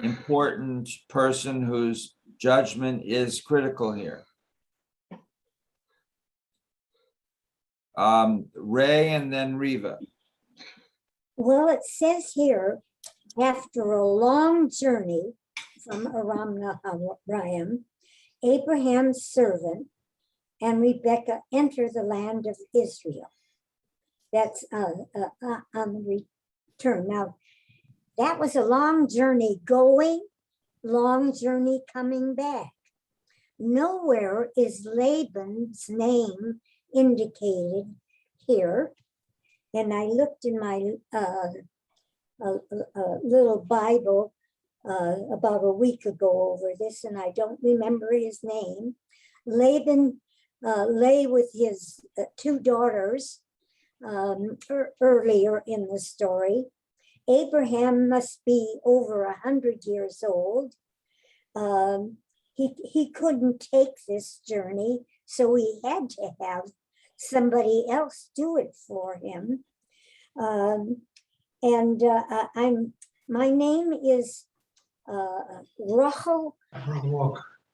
important person whose judgment is critical here. Ray and then Riva. Well, it says here, after a long journey from Aram Naharaim, Abraham's servant and Rebekah enter the land of Israel. That's on the return. Now, that was a long journey going, long journey coming back. Nowhere is Laban's name indicated here. And I looked in my little Bible about a week ago over this, and I don't remember his name. Laban lay with his two daughters earlier in the story. Abraham must be over 100 years old. He couldn't take this journey, so he had to have somebody else do it for him. My name is Rachel.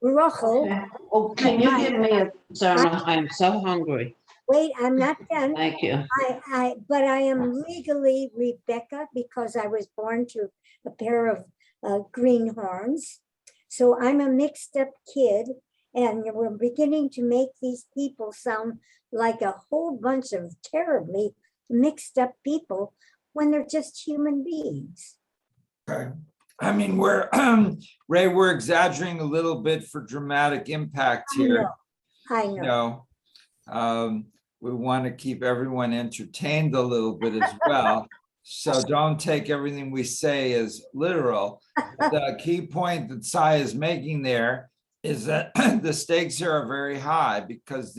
Rachel. Oh, can you give me a Sarah? I'm so hungry. Wait, I'm not done. Thank you. But I am legally Rebecca because I was born to a pair of greenhorns. So I'm a mixed up kid, and we're beginning to make these people sound like a whole bunch of terribly mixed up people when they're just human beings. Okay. I mean, Ray, we're exaggerating a little bit for dramatic impact here. I know. We want to keep everyone entertained a little bit as well. So don't take everything we say as literal. The key point that Sai is making there is that the stakes here are very high because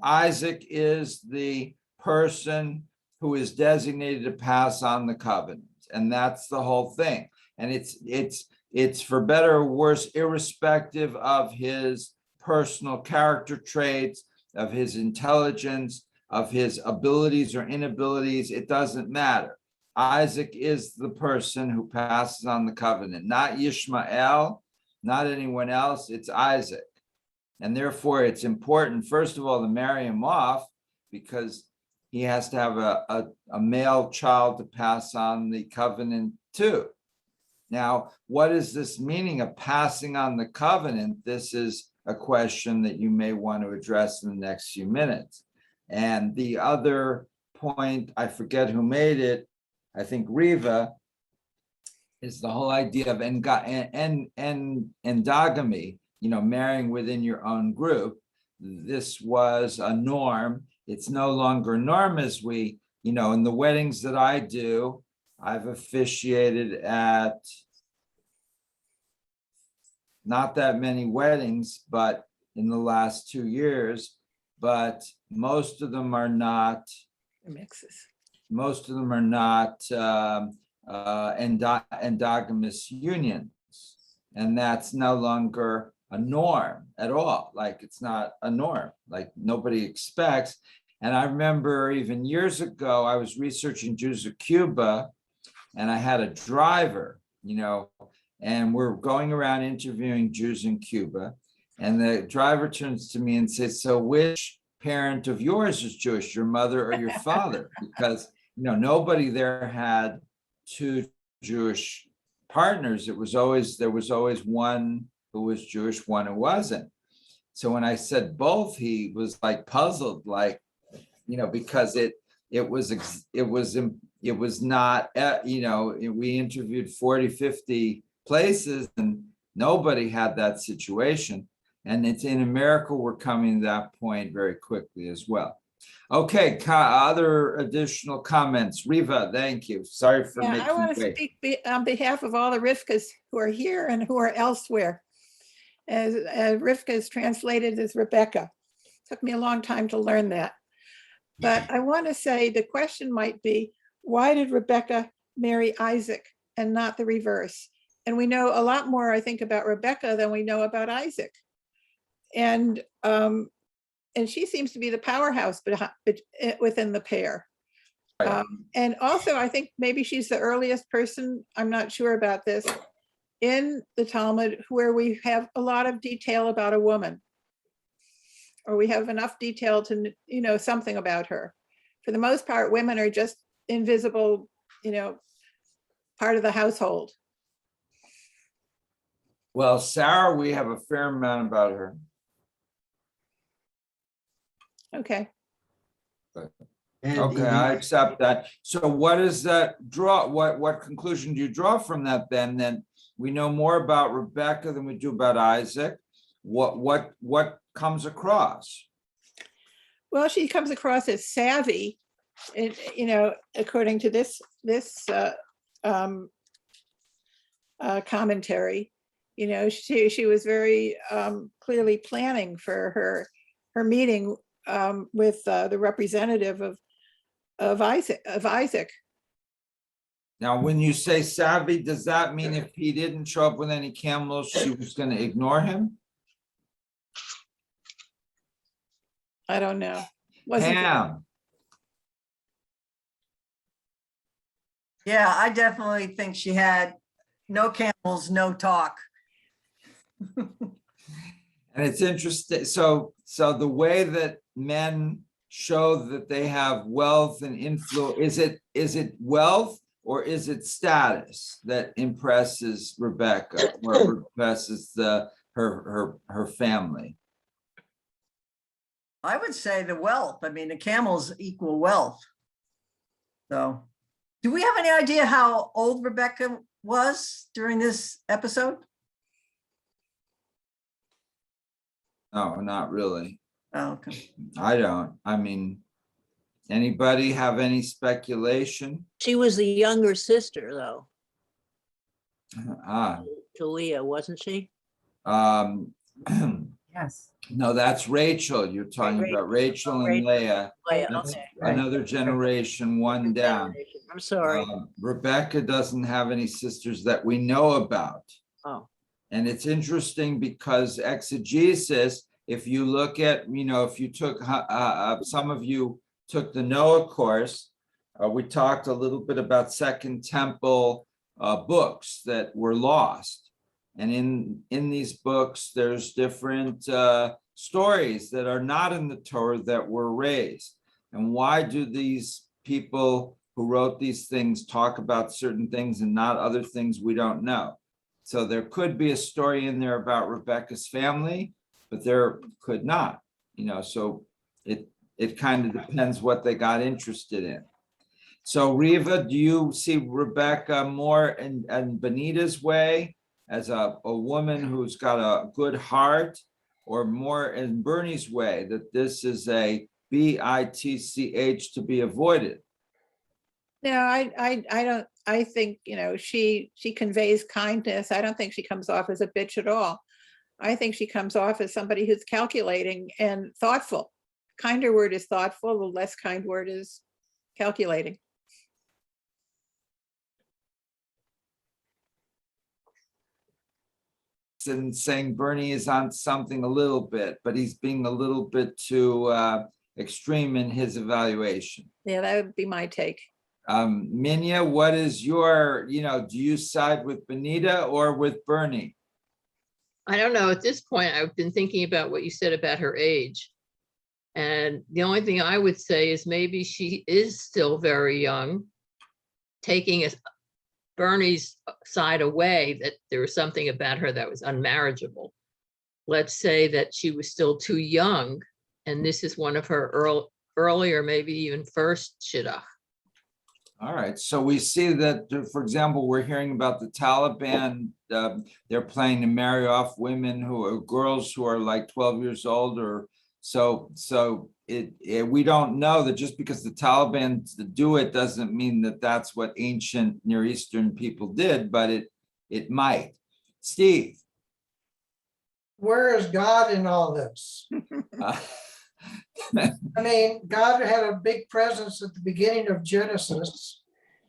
Isaac is the person who is designated to pass on the covenant. And that's the whole thing. And it's for better or worse, irrespective of his personal character traits, of his intelligence, of his abilities or inabilities, it doesn't matter. Isaac is the person who passes on the covenant, not Ishmael, not anyone else, it's Isaac. And therefore it's important, first of all, to marry him off because he has to have a male child to pass on the covenant to. Now, what is this meaning of passing on the covenant? This is a question that you may want to address in the next few minutes. And the other point, I forget who made it, I think Riva, is the whole idea of endogamy, marrying within your own group. This was a norm. It's no longer a norm as in the weddings that I do, I've officiated at not that many weddings, but in the last 2 years, but most of them are not. Mixes. Most of them are not endogamous unions, and that's no longer a norm at all. Like it's not a norm. Like nobody expects. And I remember even years ago, I was researching Jews of Cuba, and I had a driver, and we're going around interviewing Jews in Cuba. And the driver turns to me and says, "So which parent of yours is Jewish, your mother or your father, because, nobody there had two Jewish partners. There was always one who was Jewish, one who wasn't. So when I said both, he was like puzzled, like, because it was not, we interviewed 40, 50 places and nobody had that situation. And it's in America, we're coming to that point very quickly as well. Okay, other additional comments? Riva, thank you. Sorry for Yeah, I making want you to wait. speak on behalf of all the Rivkas who are here and who are elsewhere. As Rivka is translated as Rebecca. Took me a long time to learn that. But I want to say the question might be, why did Rebecca marry Isaac and not the reverse? And we know a lot more, I think, about Rebecca than we know about Isaac. And she seems to be the powerhouse within the pair. And also, I think maybe she's the earliest person, I'm not sure about this, in the Talmud where we have a lot of detail about a woman, or we have enough detail to know something about her. For the most part, women are just invisible, part of the household. Well, Sarah, we have a fair amount about her. Okay. And Okay, I accept that. So what does that draw? What conclusion do you draw from that then? Then we know more about Rebecca than we do about Isaac. What comes across? Well, she comes across as savvy, according to this commentary. She was very clearly planning for her meeting with the representative of Isaac. Now, when you say savvy, does that mean if he didn't show up with any camels, she was going to ignore him? I don't know. Pam. Yeah, I definitely think she had no camels, no talk. And it's interesting. So the way that men show that they have wealth and influence, is it wealth or is it status that impresses Rebecca or impresses her family? I would say the wealth. I mean, the camels equal wealth. So, do we have any idea how old Rebecca was during this episode? No, not really. Oh, okay. I don't. I mean, anybody have any speculation? She was the younger sister, though, Ah, to Leah, wasn't she? Yes. No, that's Rachel. You're talking about Rachel and Leah. Leah, That's okay. another generation, one down. I'm sorry. Rebecca doesn't have any sisters that we know about. Oh, And it's interesting because exegesis, if you look at, if you took, some of you took the Noah course, we talked a little bit about Second Temple books that were lost. And in these books, there's different stories that are not in the Torah that were raised. And why do these people who wrote these things talk about certain things and not other things? We don't know. So there could be a story in there about Rebecca's family, but there could not, so it kind of depends what they got interested in. So Riva, do you see Rebecca more in Benita's way as a woman who's got a good heart, or more in Bernie's way that this is a bitch to be avoided? No, I don't. I think, she conveys kindness. I don't think she comes off as a bitch at all. I think she comes off as somebody who's calculating and thoughtful. Kinder word is thoughtful, the less kind word is calculating. And saying Bernie is on something a little bit, but he's being a little bit too extreme in his evaluation. Yeah, that would be my take. Minya, what is your, do you side with Benita or with Bernie? I don't know. At this point, I've been thinking about what you said about her age. And the only thing I would say is maybe she is still very young, taking Bernie's side away, that there was something about her that was unmarriageable. Let's say that she was still too young, and this is one of her earlier, maybe even first shidduch. All right, so we see that, for example, we're hearing about the Taliban. They're planning to marry off women who are girls who are like 12 years old, or so. We don't know that just because the Taliban do it doesn't mean that that's what ancient Near Eastern people did, but it might. Steve. Where is God in all this? I mean, God had a big presence at the beginning of Genesis,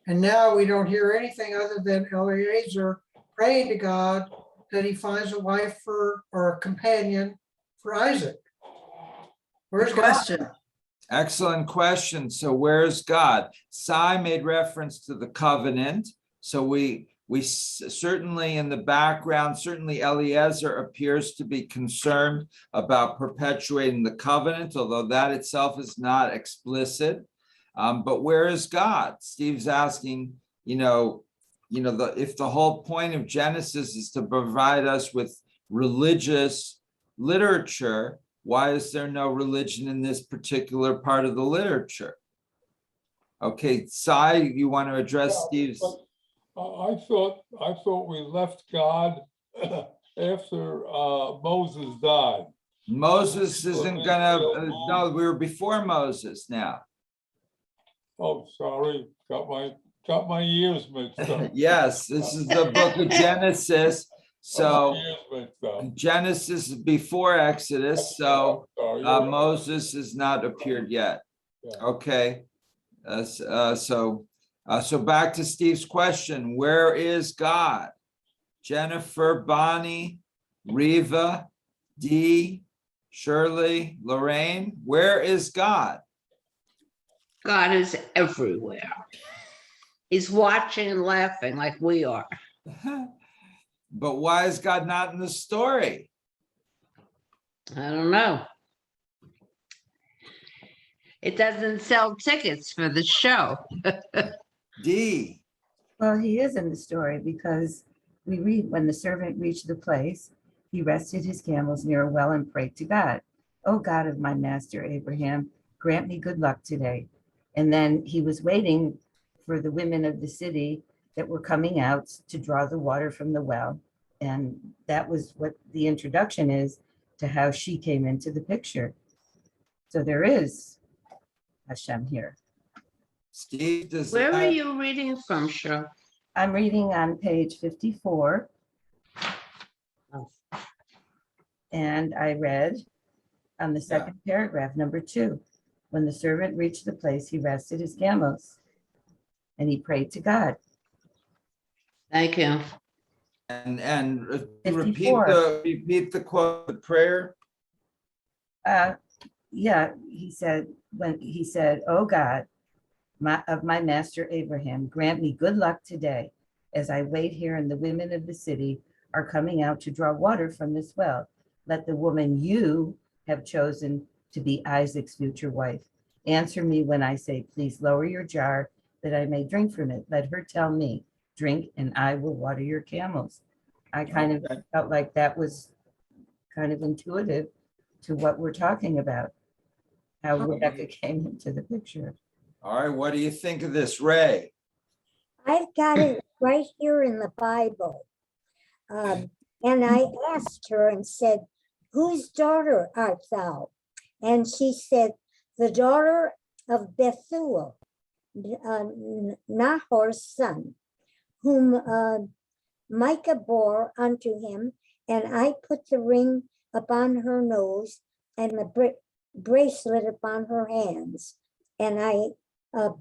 and now we don't hear anything other than Eliezer praying to God that he finds a wife or a companion for Isaac. Where's Good question. Excellent question. So where's God? Sai made reference to the covenant. So we certainly in the background, certainly Eliezer appears to be concerned about perpetuating the covenant, although that itself is not explicit. But where is God? Steve's asking, if the whole point of Genesis is to provide us with religious literature, why is there no religion in this particular part of the literature? Okay, Sai, you want to address Steve's? I thought we left God after Moses died. Moses isn't gonna, no, we were before Moses now. Oh, sorry, got my years mixed up. Yes, this is the book of Genesis. So Years mixed up. Genesis is before Exodus, so Moses has not appeared yet. Yeah. Okay, so back to Steve's question, where is God? Jennifer, Bonnie, Reva, Dee, Shirley, Lorraine, where is God? God is everywhere. He's watching and laughing like we are. But why is God not in the story? I don't know. It doesn't sell tickets for the show. D. Well, he is in the story because we read, when the servant reached the place, he rested his camels near a well and prayed to God. Oh God of my master Abraham, grant me good luck today. And then he was waiting for the women of the city that were coming out to draw the water from the well. And that was what the introduction is to how she came into the picture. So there is Hashem here. Steve, Where are you reading from, Cheryl? I'm reading on page 54. And I read on the second paragraph, number 2. When the servant reached the place, he rested his camels and he prayed to God. Thank you. And repeat 54. the quote, the prayer. Yeah, he said, oh God, of my master Abraham, grant me good luck today as I wait here and the women of the city are coming out to draw water from this well. Let the woman you have chosen to be Isaac's future wife answer me when I say, please lower your jar that I may drink from it. Let her tell me, drink and I will water your camels. I kind of felt like that was kind of intuitive to what we're talking about, how Rebecca came into the picture. All right, what do you think of this, Ray? I've got it right here in the Bible. And I asked her and said, whose daughter art thou? And she said, the daughter of Bethuel, Nahor's son, whom Micah bore unto him, and I put the ring upon her nose and the bracelet upon her hands. And I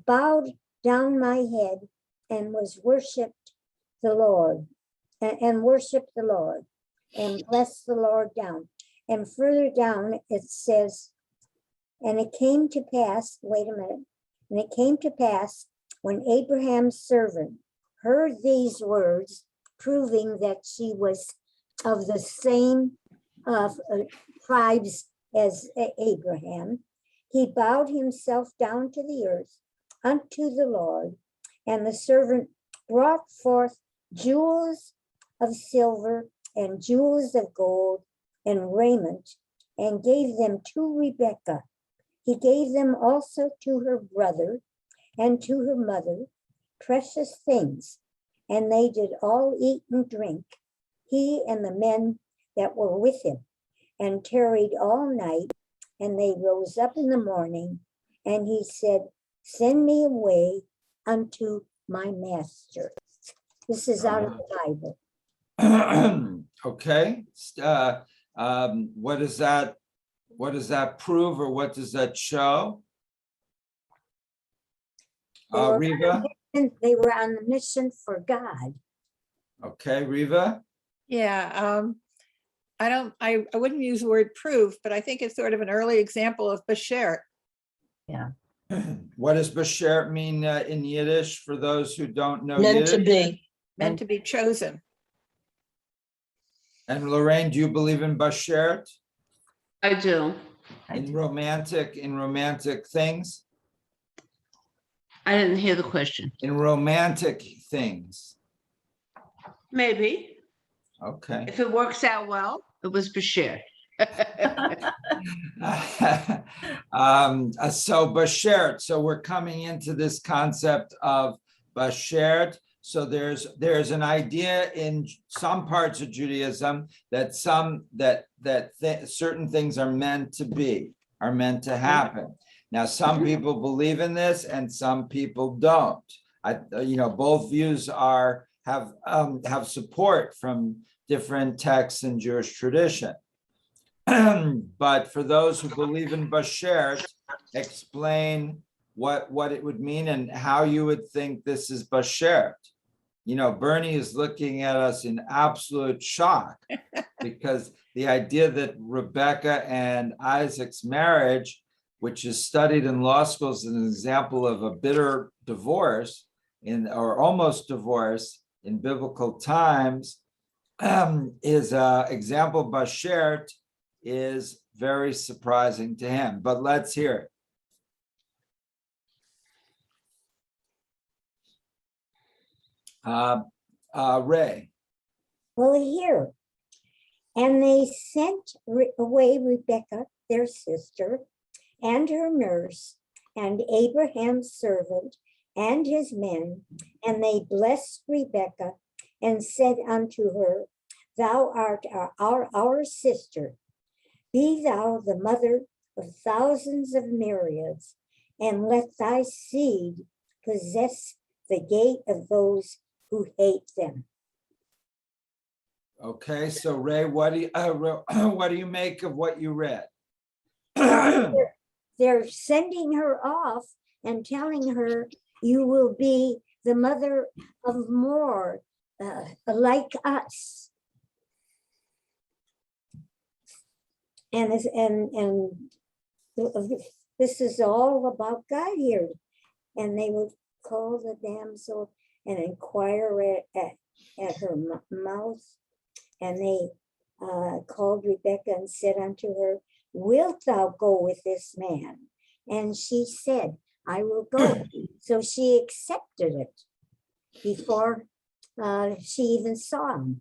bowed down my head and was worshipped the Lord, and worshiped the Lord, and blessed the Lord down. And further down it says, and it came to pass, wait a minute, and it came to pass when Abraham's servant heard these words, proving that she was of the same tribes as Abraham, he bowed himself down to the earth unto the Lord, and the servant brought forth jewels of silver and jewels of gold and raiment, and gave them to Rebekah. He gave them also to her brother and to her mother, precious things, and they did all eat and drink, he and the men that were with him, and tarried all night. And they rose up in the morning, and he said, send me away unto my master. This is out of the Bible. Okay, what does that prove, or what does that show? Riva? They were on the mission for God. Okay, Riva? Yeah, I wouldn't use the word proof, but I think it's sort of an early example of Bashert. Yeah. What does Bashert mean in Yiddish for those who don't know Meant Yiddish? to be. Meant to be chosen. And Lorraine, do you believe in Bashert? I do. In romantic things? I didn't hear the question. In romantic things. Maybe, Okay. if it works out well, it was Bashir. So Bashert, so we're coming into this concept of Bashert. So there's an idea in some parts of Judaism that certain things are meant to be, are meant to happen. Now, some people believe in this and some people don't. Both views have support from different texts in Jewish tradition. But for those who believe in Bashert, explain what it would mean and how you would think this is Bashert. Bernie is looking at us in absolute shock because the idea that Rebecca and Isaac's marriage, which is studied in law schools as an example of a bitter divorce or almost divorce in biblical times, is an example. Bashert is very surprising to him, but let's hear it. Ray. Well, here, and they sent away Rebekah, their sister, and her nurse, and Abraham's servant, and his men, and they blessed Rebekah, and said unto her, thou art our sister. Be thou the mother of thousands of myriads, and let thy seed possess the gate of those who hate them. Okay, so Ray, what do you make of what you read? They're sending her off and telling her, you will be the mother of more like us. And this is all about God here. And they would call the damsel and inquire at her mouth. And they called Rebekah and said unto her, wilt thou go with this man? And she said, I will go. So she accepted it before she even saw him.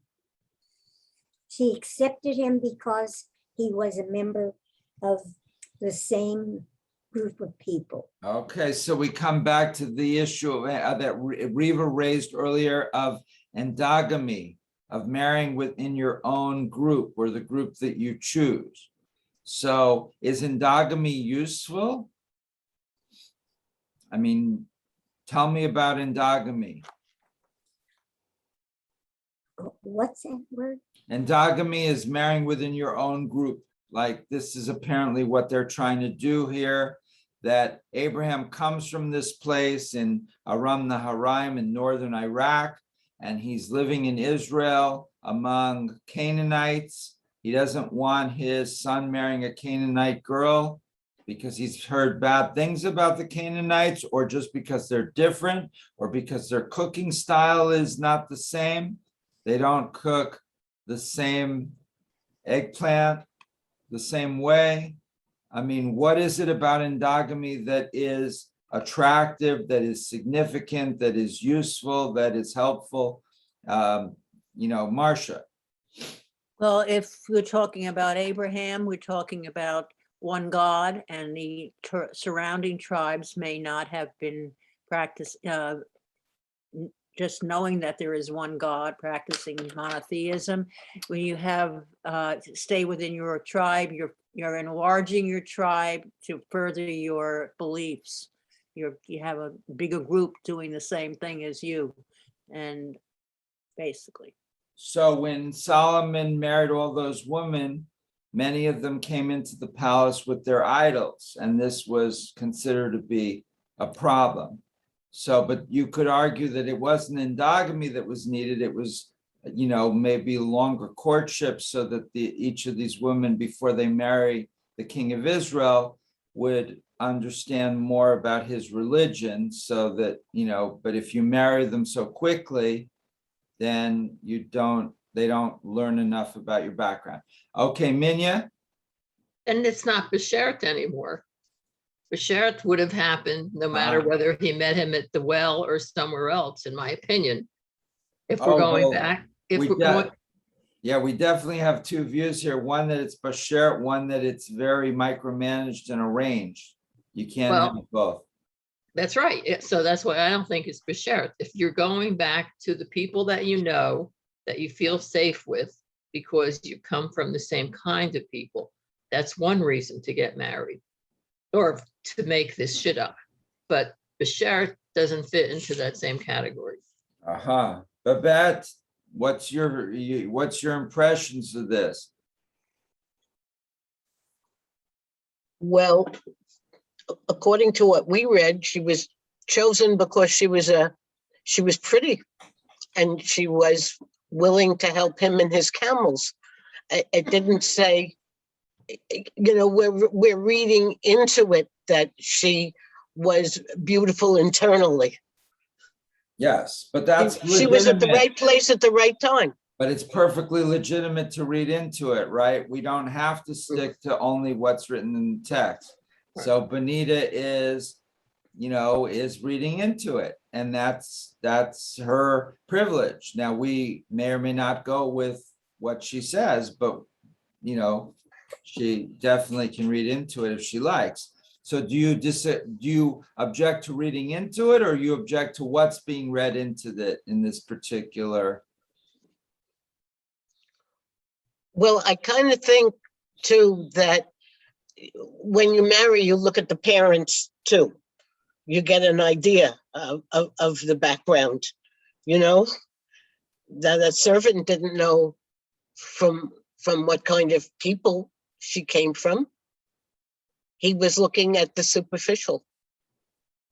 She accepted him because he was a member of the same group of people. Okay, so we come back to the issue that Riva raised earlier of endogamy, of marrying within your own group or the group that you choose. So is endogamy useful? I mean, tell me about endogamy. What's that word? Endogamy is marrying within your own group. Like this is apparently what they're trying to do here, that Abraham comes from this place in Aram Naharaim in northern Iraq, and he's living in Israel among Canaanites. He doesn't want his son marrying a Canaanite girl because he's heard bad things about the Canaanites, or just because they're different, or because their cooking style is not the same. They don't cook the same eggplant the same way. I mean, what is it about endogamy that is attractive, that is significant, that is useful, that is helpful? Marcia. Well, if we're talking about Abraham, we're talking about one God, and the surrounding tribes may not have been just knowing that there is one God, practicing monotheism. When you have stay within your tribe, you're enlarging your tribe to further your beliefs. You have a bigger group doing the same thing as you, and basically. So when Solomon married all those women, many of them came into the palace with their idols, and this was considered to be a problem. So, but you could argue that it wasn't endogamy that was needed. It was, maybe longer courtship, so that each of these women, before they marry the king of Israel, would understand more about his religion, so that, but if you marry them so quickly, then they don't learn enough about your background. Okay, Minya? And it's not Beshert anymore. Beshert would have happened no matter whether he met him at the well or somewhere else, in my opinion. If we're going back, Yeah, we definitely have two views here. One that it's Beshert, one that it's very micromanaged and arranged. You can't have both. That's right. So that's why I don't think it's Beshert. If you're going back to the people that you know, that you feel safe with, because you come from the same kind of people, that's one reason to get married or to make this shit up. But Beshert doesn't fit into that same category. Babette, what's your impressions of this? Well, according to what we read, she was chosen because she was pretty, and she was willing to help him and his camels. It didn't say, we're reading into it that she was beautiful internally. Yes, but that's she was at the right place at the right time. But it's perfectly legitimate to read into it, right? We don't have to stick to only what's written in the text. So Benita is reading into it, and that's her privilege. Now, we may or may not go with what she says, but she definitely can read into it if she likes. So do you object to reading into it, or you object to what's being read into in this particular? Well, I kind of think too that when you marry, you look at the parents too. You get an idea of the background, that servant didn't know from what kind of people she came from. He was looking at the superficial.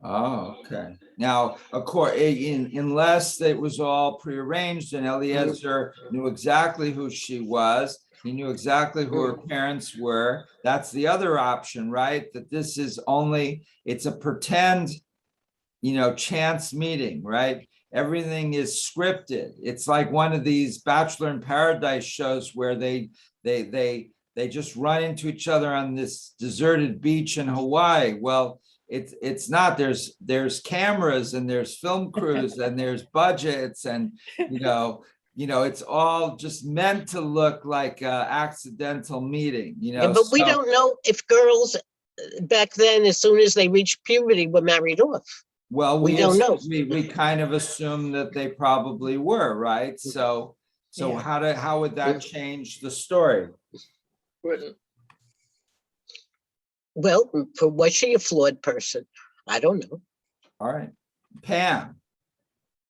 Oh, okay. Now, of course, unless it was all prearranged and Eliezer knew exactly who she was, he knew exactly who her parents were. That's the other option, right? That this is it's a pretend, chance meeting, right? Everything is scripted. It's like one of these Bachelor in Paradise shows where they just run into each other on this deserted beach in Hawaii. Well, it's not. There's cameras and there's film crews and there's budgets and it's all just meant to look like an accidental meeting. But we don't know if girls back then, as soon as they reached puberty, were married off. Well, we don't know. We kind of assume that they probably were, right? So how would that change the story? Well, was she a flawed person? I don't know. All right. Pam.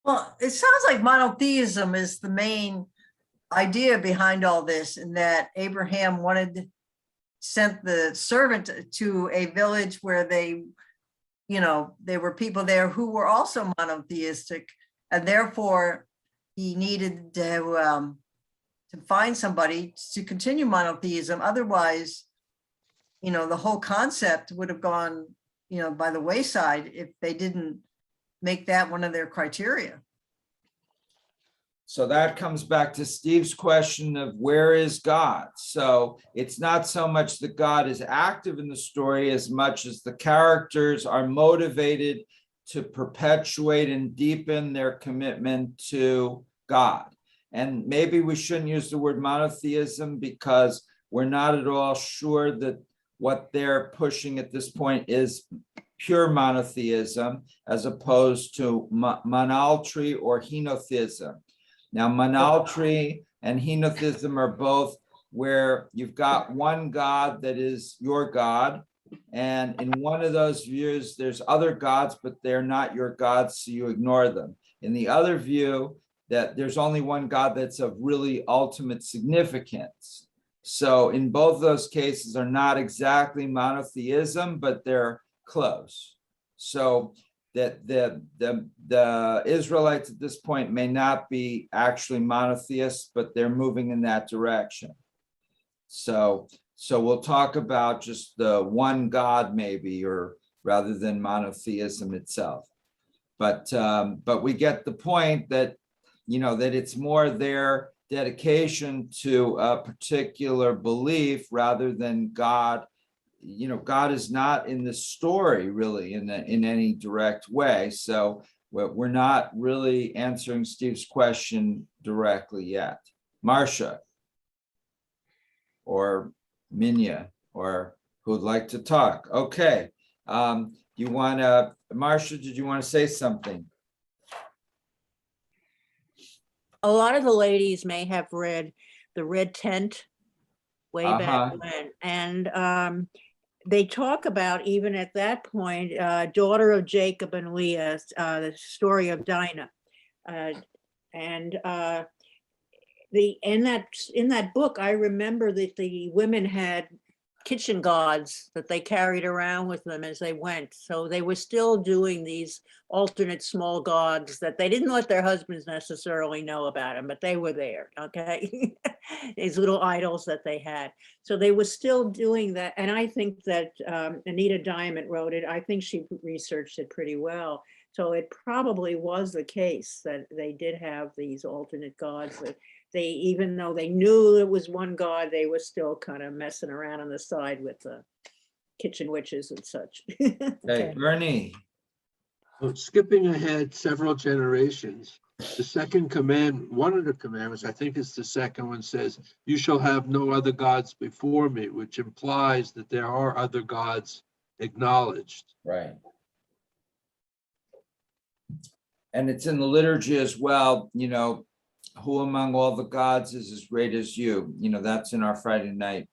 Well, it sounds like monotheism is the main idea behind all this, and that Abraham sent the servant to a village where there were people there who were also monotheistic, and therefore he needed to find somebody to continue monotheism. Otherwise, the whole concept would have gone, by the wayside if they didn't make that one of their criteria. So that comes back to Steve's question of where is God? So it's not so much that God is active in the story as much as the characters are motivated to perpetuate and deepen their commitment to God. And maybe we shouldn't use the word monotheism because we're not at all sure that what they're pushing at this point is pure monotheism as opposed to monolatry or henotheism. Now, monolatry and henotheism are both where you've got one God that is your God. And in one of those views, there's other gods, but they're not your gods, so you ignore them. In the other view, that there's only one God that's of really ultimate significance. So in both those cases are not exactly monotheism, but they're close. So that the Israelites at this point may not be actually monotheists, but they're moving in that direction. So we'll talk about just the one God maybe, or rather than monotheism itself. But we get the point that, you know, that it's more their dedication to a particular belief rather than God. You know, God is not in the story really in any direct way. So we're not really answering Steve's question directly yet. Marcia or Minya or who'd like to talk? Okay. You want to, Marcia, did you want to say something? A lot of the ladies may have read The Red Tent way back when. And they talk about, even at that point, daughter of Jacob and Leah, the story of Dinah. In that book, I remember that the women had kitchen gods that they carried around with them as they went. So they were still doing these alternate small gods that they didn't let their husbands necessarily know about them, but they were there, okay? These little idols that they had. So they were still doing that. And I think that Anita Diamond wrote it. I think she researched it pretty well. So it probably was the case that they did have these alternate gods that they, even though they knew it was one God, they were still kind of messing around on the side with the kitchen witches and such. Okay, Bernie. Skipping ahead several generations, the second command, one of the commandments, I think it's the second one, says, "You shall have no other gods before me," which implies that there are other gods acknowledged. Right. And it's in the liturgy as well, you know, who among all the gods is as great as you? You know, that's in our Friday night.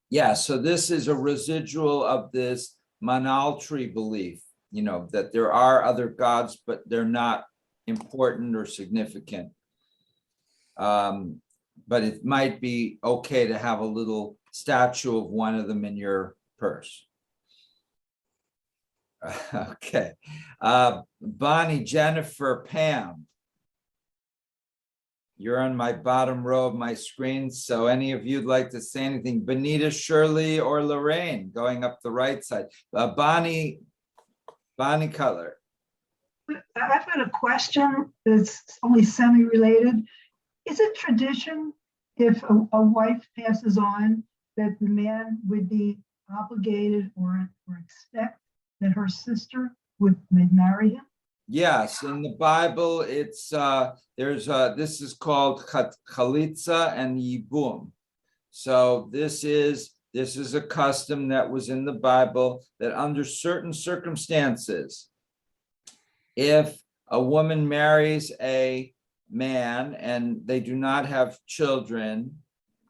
Yeah, so this is a residual of this monolatry belief, you know, that there are other gods, but they're not important or significant. But it might be okay to have a little statue of one of them in your purse. Okay. Bonnie, Jennifer, Pam. You're on my bottom row of my screen. So any of you'd like to say anything? Benita, Shirley, or Lorraine going up the right side. Bonnie Cutler. I've got a question that's only semi-related. Is it tradition if a wife passes on that the man would be obligated or expect that her sister would marry him? Yes, in the Bible, it's this is called chalitza and yibum. So this is a custom that was in the Bible that under certain circumstances, if a woman marries a man and they do not have children,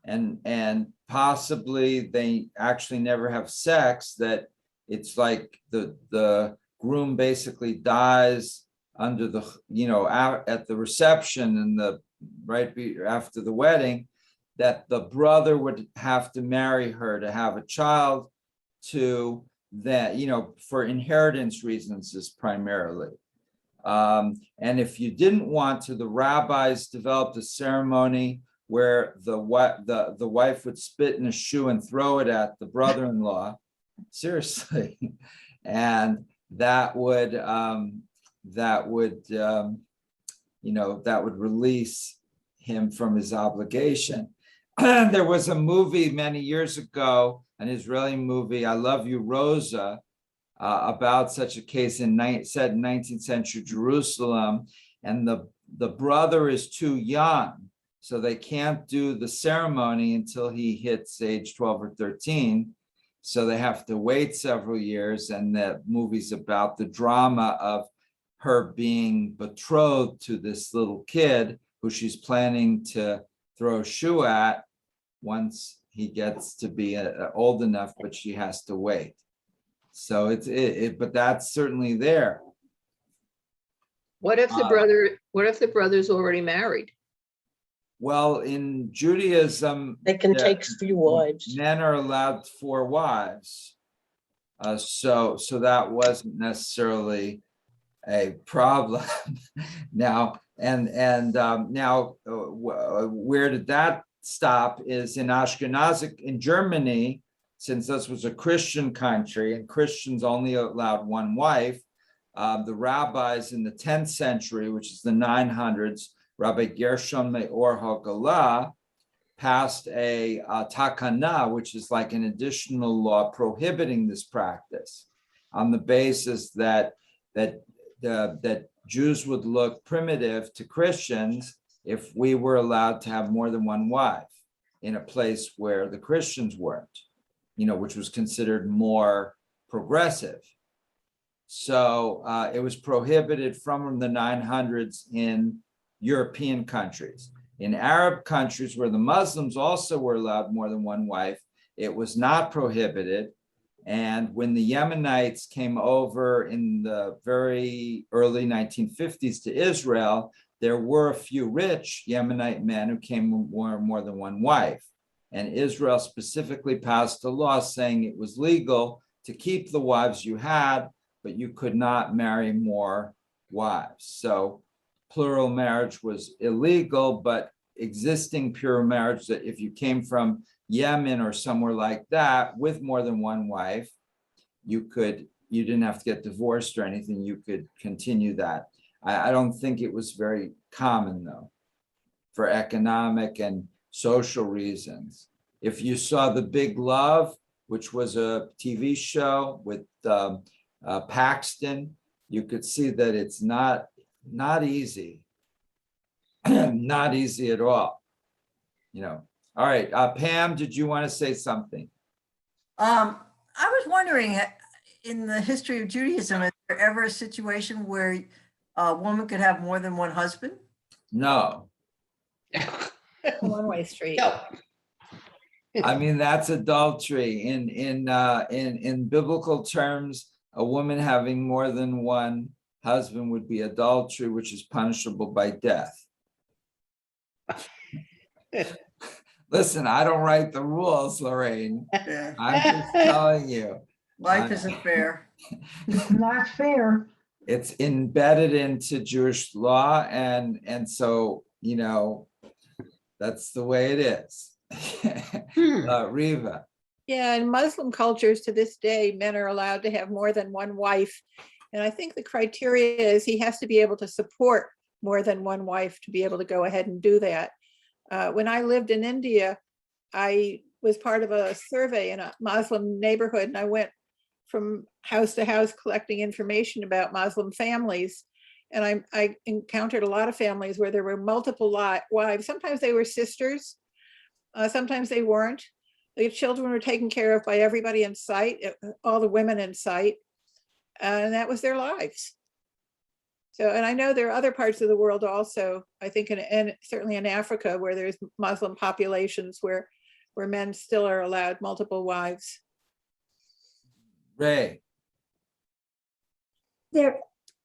and possibly they actually never have sex, that it's like the groom basically dies under the, you know, at the reception and right after the wedding, that the brother would have to marry her to have a child to that, you know, for inheritance reasons is primarily. And if you didn't want to, the rabbis developed a ceremony where the wife would spit in a shoe and throw it at the brother-in-law. Seriously. And that would that would release him from his obligation. There was a movie many years ago, an Israeli movie, I Love You, Rosa, about such a case set in 19th century Jerusalem. And the brother is too young, so they can't do the ceremony until he hits age 12 or 13. So they have to wait several years. And the movie's about the drama of her being betrothed to this little kid who she's planning to throw a shoe at once he gets to be old enough, but she has to wait. So but that's certainly there. What if the brother's already married? Well, in Judaism, They can take 3 wives. men are allowed 4 wives. So that wasn't necessarily a problem. Now, now, where did that stop is in Ashkenazic, in Germany, since this was a Christian country and Christians only allowed 1 wife, the rabbis in the 10th century, which is the 900s, Rabbi Gershon Meor HaGalah, passed a takana, which is like an additional law prohibiting this practice, on the basis that Jews would look primitive to Christians if we were allowed to have more than 1 wife in a place where the Christians weren't, which was considered more progressive. So it was prohibited from the 900s in European countries. In Arab countries where the Muslims also were allowed more than 1 wife, it was not prohibited. And when the Yemenites came over in the very early 1950s to Israel, there were a few rich Yemenite men who came with more than 1 wife. And Israel specifically passed a law saying it was legal to keep the wives you had, but you could not marry more wives. So plural marriage was illegal, but existing pure marriage, that if you came from Yemen or somewhere like that with more than 1 wife, you didn't have to get divorced or anything, you could continue that. I don't think it was very common though, for economic and social reasons. If you saw The Big Love, which was a TV show with Paxton, you could see that it's not easy, not easy at all. All right, Pam, did you want to say something? I was wondering, in the history of Judaism, is there ever a situation where a woman could have more than 1 husband? No. One-way street. No. I mean, that's adultery. In biblical terms, a woman having more than 1 husband would be adultery, which is punishable by death. Listen, I don't write the rules, Lorraine. Yeah. I'm just telling you. Life isn't fair. It's not fair. It's embedded into Jewish law, and so that's the way it is. Riva. Yeah, in Muslim cultures to this day, men are allowed to have more than 1 wife. And I think the criteria is he has to be able to support more than 1 wife to be able to go ahead and do that. When I lived in India, I was part of a survey in a Muslim neighborhood, and I went from house to house collecting information about Muslim families. And I encountered a lot of families where there were multiple wives. Sometimes they were sisters, sometimes they weren't. The children were taken care of by everybody in sight, all the women in sight, and that was their lives. So, and I know there are other parts of the world also, I think, and certainly in Africa, where there's Muslim populations where men still are allowed multiple wives. Ray. There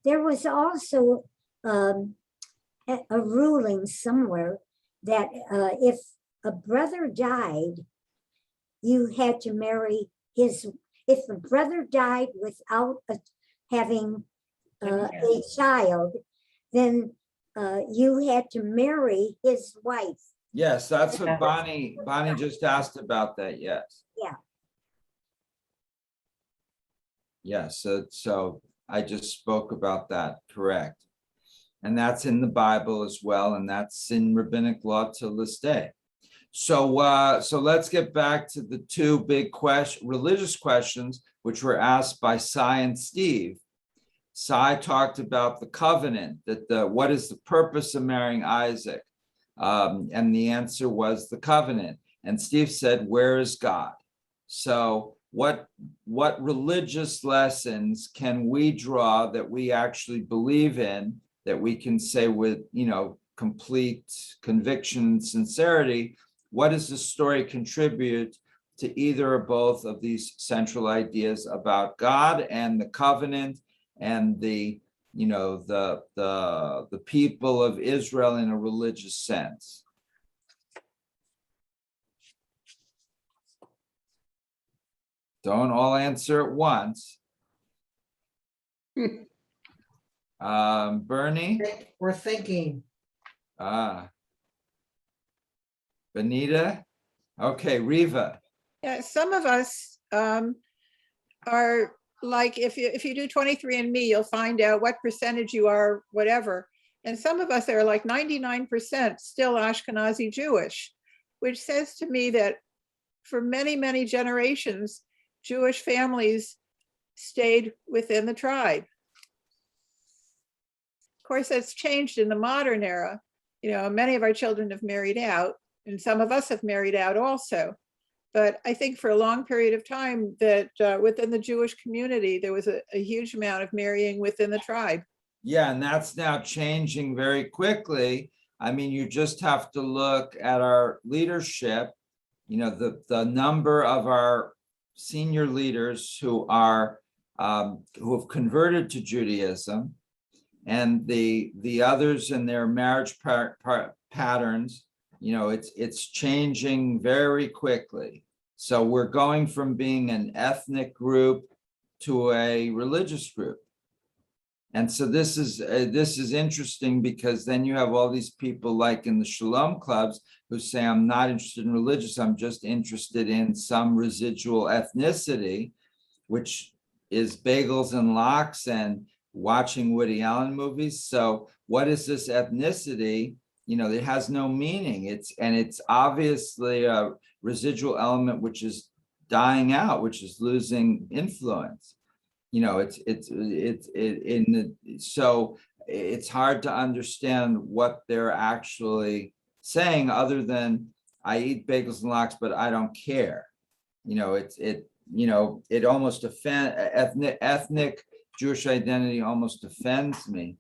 was also a ruling somewhere that if a brother died, you had to marry if the brother died without having a child, then you had to marry his wife. Yes, that's what Bonnie just asked about that, yes. Yeah. Yes, so I just spoke about that, correct. And that's in the Bible as well, and that's in rabbinic law till this day. So, so let's get back to the two big religious questions, which were asked by Cy and Steve. Cy talked about the covenant, that what is the purpose of marrying Isaac? And the answer was the covenant. And Steve said, where is God? So what religious lessons can we draw that we actually believe in, that we can say with, complete conviction and sincerity? What does the story contribute to either or both of these central ideas about God and the covenant and the people of Israel in a religious sense? Don't all answer at once. Bernie? We're thinking. Benita? Okay, Riva. Yeah, some of us are like, if you do 23andMe, you'll find out what percentage you are, whatever. And some of us are like 99% still Ashkenazi Jewish, which says to me that for many, many generations, Jewish families stayed within the tribe. Of course, that's changed in the modern era. Many of our children have married out, and some of us have married out also. But I think for a long period of time that within the Jewish community, there was a huge amount of marrying within the tribe. Yeah, and that's now changing very quickly. I mean, you just have to look at our leadership, the number of our senior leaders who have converted to Judaism, and the others in their marriage patterns. It's changing very quickly. So we're going from being an ethnic group to a religious group. And so this is interesting, because then you have all these people like in the Shalom clubs who say, I'm not interested in religious, I'm just interested in some residual ethnicity, which is bagels and lox and watching Woody Allen movies. So what is this ethnicity? It has no meaning. It's obviously a residual element which is dying out, which is losing influence. So it's hard to understand what they're actually saying, other than I eat bagels and lox, but I don't care. It almost ethnic Jewish identity almost offends me.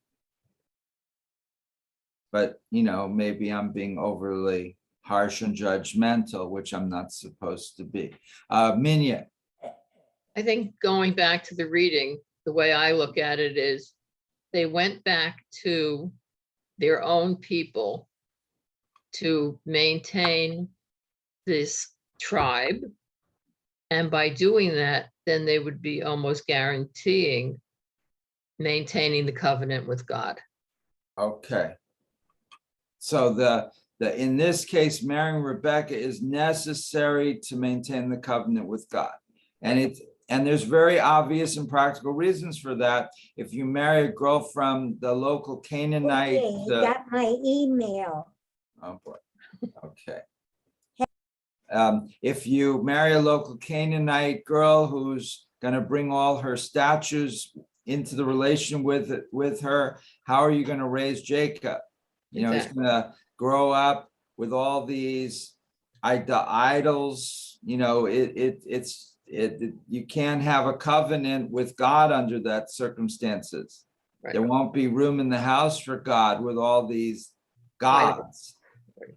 But, maybe I'm being overly harsh and judgmental, which I'm not supposed to be. Minya. I think going back to the reading, the way I look at it is they went back to their own people to maintain this tribe. And by doing that, then they would be almost guaranteeing maintaining the covenant with God. Okay. So in this case, marrying Rebecca is necessary to maintain the covenant with God. And there's very obvious and practical reasons for that. If you marry a girl from the local Canaanite. Okay, you got my email. Oh boy. Okay. If you marry a local Canaanite girl who's going to bring all her statues into the relation with her, how are you going to raise Jacob? Exactly. He's going to grow up with all these idols. You can't have a covenant with God under that circumstances. Right. There won't be room in the house for God with all these gods. Right.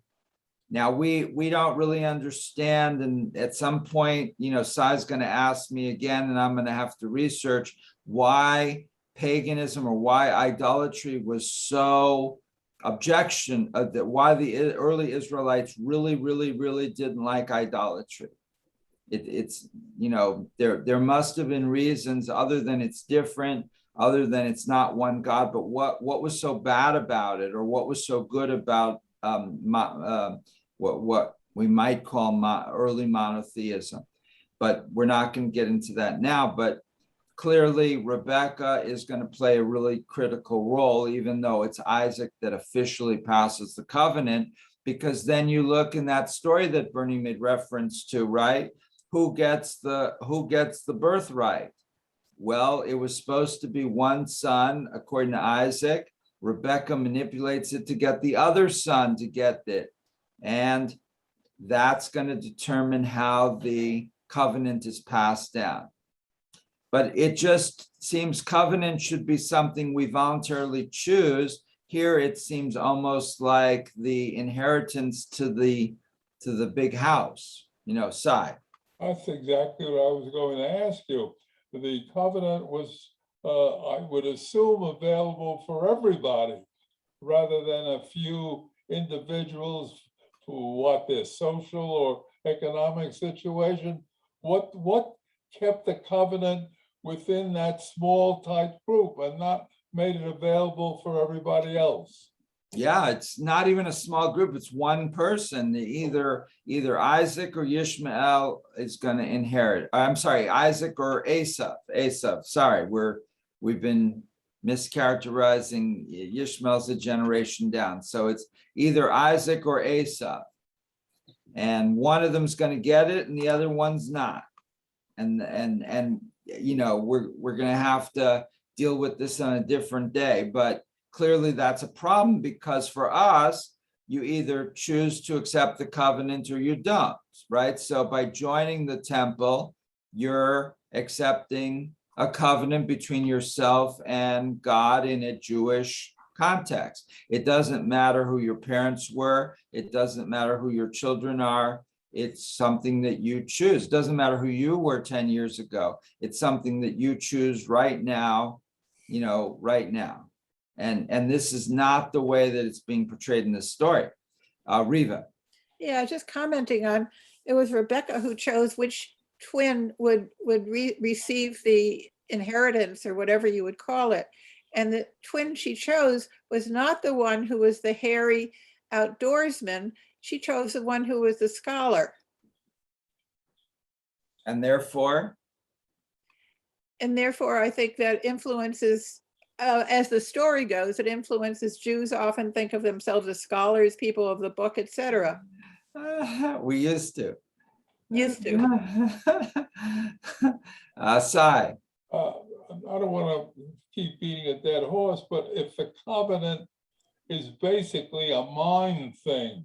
Now we don't really understand, and at some point, Sai's going to ask me again, and I'm going to have to research why paganism or why idolatry was so why the early Israelites really didn't like idolatry. There must have been reasons other than it's different, other than it's not one God. But what was so bad about it, or what was so good about what we might call early monotheism? But we're not going to get into that now. But clearly Rebecca is going to play a really critical role, even though it's Isaac that officially passes the covenant, because then you look in that story that Bernie made reference to, right? Who gets the birthright? Well, it was supposed to be one son, according to Isaac. Rebecca manipulates it to get the other son to get it. And that's going to determine how the covenant is passed down. But it just seems covenant should be something we voluntarily choose. Here, it seems almost like the inheritance to the big house, side. That's exactly what I was going to ask you. The covenant was, I would assume, available for everybody, rather than a few individuals for what their social or economic situation. What kept the covenant within that small tight group and not made it available for everybody else? Yeah, it's not even a small group. It's one person. Either Isaac or Ishmael is going to inherit. I'm sorry, Isaac or Esav. Sorry, we've been mischaracterizing. Ishmael's a generation down. So it's either Isaac or Esav. And one of them's going to get it and the other one's not. And we're going to have to deal with this on a different day. But clearly that's a problem, because for us, you either choose to accept the covenant or you don't, right? So by joining the temple, you're accepting a covenant between yourself and God in a Jewish context. It doesn't matter who your parents were. It doesn't matter who your children are. It's something that you choose. It doesn't matter who you were 10 years ago. It's something that you choose right now, right now. And this is not the way that it's being portrayed in this story. Riva. Yeah, just commenting on, it was Rebecca who chose which twin would receive the inheritance, or whatever you would call it. And the twin she chose was not the one who was the hairy outdoorsman. She chose the one who was the scholar. And therefore? And therefore, I think that influences, as the story goes, it influences Jews often think of themselves as scholars, people of the book, etc. We used to. Sai. I don't want to keep beating a dead horse, but if the covenant is basically a mind thing,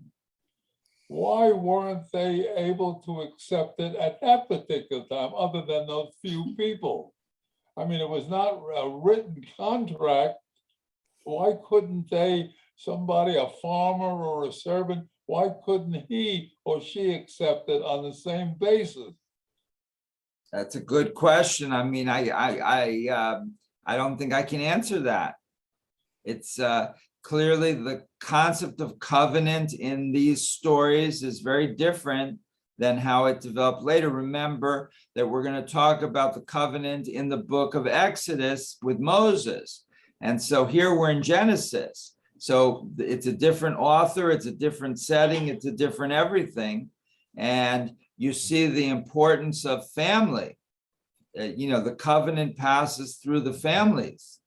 why weren't they able to accept it at that particular time, other than those few people? I mean, it was not a written contract. Why couldn't somebody, a farmer or a servant, why couldn't he or she accept it on the same basis? That's a good question. I mean, I don't think I can answer that. It's clearly the concept of covenant in these stories is very different than how it developed later. Remember that we're going to talk about the covenant in the book of Exodus with Moses. And so here we're in Genesis. So it's a different author, it's a different setting, it's a different everything. And you see the importance of family. The covenant passes through the families.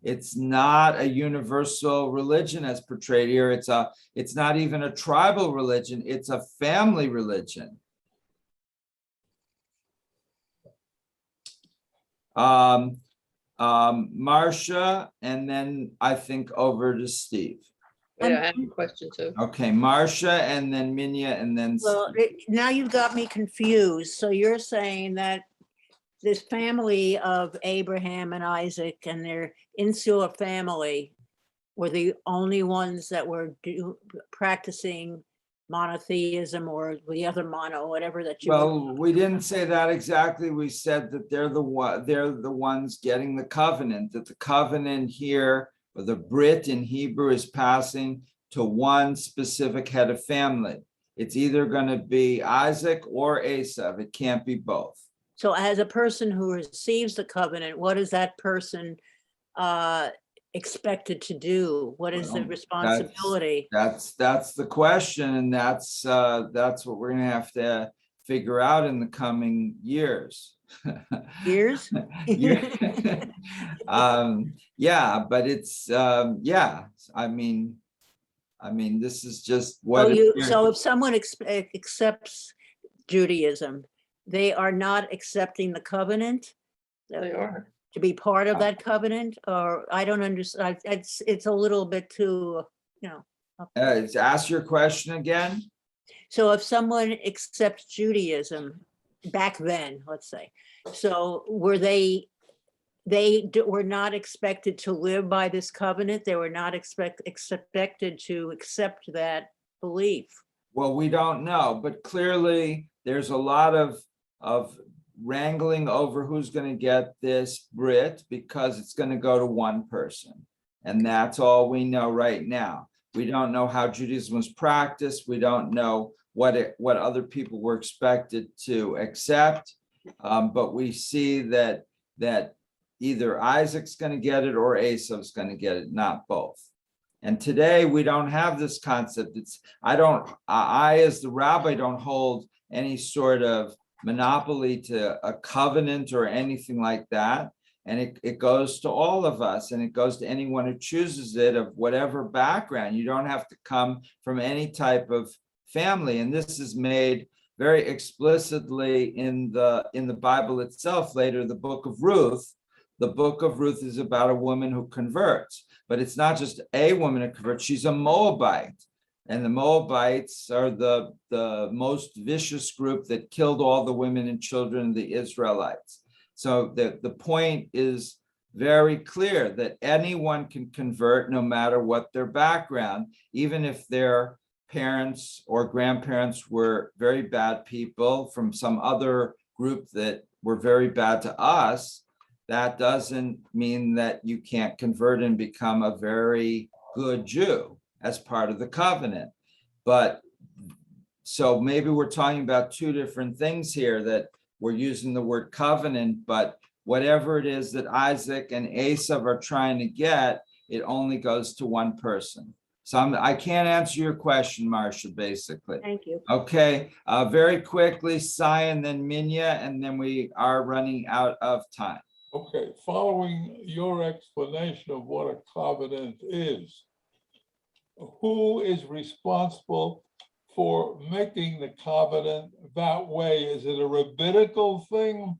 It's not a universal religion as portrayed here. It's not even a tribal religion. It's a family religion. Marcia, and then I think over to Steve. Yeah, I have a question too. Okay, Marcia, and then Minya, and then Well, Steve. now you've got me confused. So you're saying that this family of Abraham and Isaac and their insular family were the only ones that were practicing monotheism, or the other mono, whatever that you. Well, we didn't say that exactly. We said that they're the ones getting the covenant. That the covenant here, or the Brit in Hebrew, is passing to one specific head of family. It's either going to be Isaac or Esav. It can't be both. So as a person who receives the covenant, what is that person expected to do? What is the responsibility? That's the question, and that's what we're going to have to figure out in the coming years. Years? Yeah, but it's, yeah, I mean, this is just So what. so if someone accepts Judaism, they are not accepting the covenant? They are. To be part of that covenant, or I don't understand, it's a little bit too, you know. Ask your question again. So if someone accepts Judaism back then, let's say, so were they were not expected to live by this covenant? They were not expected to accept that belief? Well, we don't know, but clearly there's a lot of wrangling over who's going to get this Brit because it's going to go to one person. And that's all we know right now. We don't know how Judaism was practiced. We don't know what other people were expected to accept. But we see that either Isaac's going to get it or Esau's going to get it, not both. And today we don't have this concept. I as the rabbi don't hold any sort of monopoly to a covenant or anything like that. And it goes to all of us, and it goes to anyone who chooses it of whatever background. You don't have to come from any type of family. And this is made very explicitly in the Bible itself. Later, the book of Ruth. The book of Ruth is about a woman who converts, but it's not just a woman who converts. She's a Moabite. And the Moabites are the most vicious group that killed all the women and children of the Israelites. So the point is very clear that anyone can convert no matter what their background, even if their parents or grandparents were very bad people from some other group that were very bad to us. That doesn't mean that you can't convert and become a very good Jew as part of the covenant. But so maybe we're talking about two different things here, that we're using the word covenant, but whatever it is that Isaac and Esau are trying to get, it only goes to one person. So I can't answer your question, Marcia, basically. Thank you. Okay, very quickly, Sai and then Minya, and then we are running out of time. Okay, following your explanation of what a covenant is, who is responsible for making the covenant that way? Is it a rabbinical thing?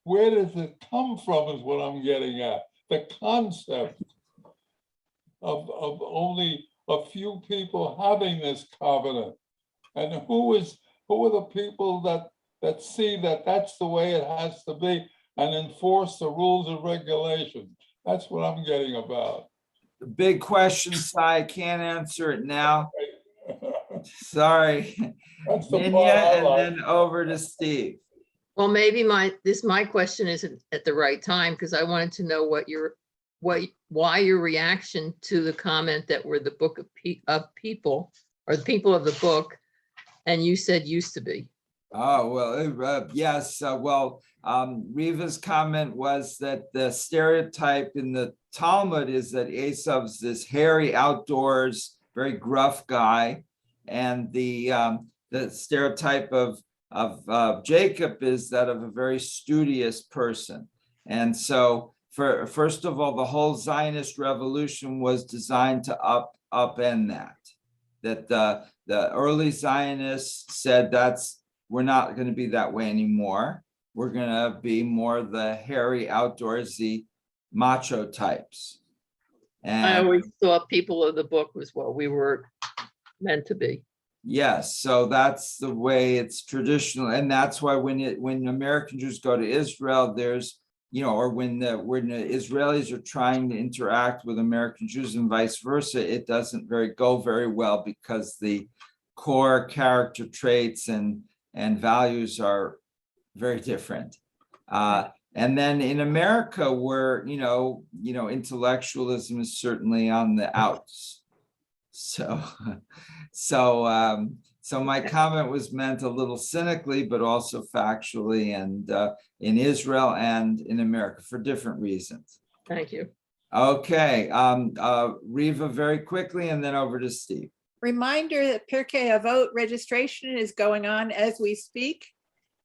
Where does it come from is what I'm getting at. The concept of only a few people having this covenant. And who are the people that see that that's the way it has to be and enforce the rules and regulations? That's what I'm getting about. The big question, Sai, I can't answer it now. Sorry. That's the Minya, part I and like. then over to Steve. Well, maybe my question isn't at the right time, because I wanted to know why your reaction to the comment that we're the book of people, or the people of the book, and you said used to be. Oh, well, yes. Riva's comment was that the stereotype in the Talmud is that Esau's this hairy outdoors, very gruff guy. And the stereotype of Jacob is that of a very studious person. And so first of all, the whole Zionist revolution was designed to upend that the early Zionists said we're not going to be that way anymore. We're going to be more the hairy, outdoorsy, macho types. And I always thought people of the book was what we were meant to be. yes, so that's the way it's traditional, and that's why when American Jews go to Israel, there's or when the Israelis are trying to interact with American Jews and vice versa, it doesn't go very well, because the core character traits and values are very different. And then in America, where intellectualism is certainly on the outs. So my comment was meant a little cynically, but also factually, and in Israel and in America for different reasons. Thank you. Okay, Riva, very quickly, and then over to Steve. Reminder that Pirkei Avot registration is going on as we speak.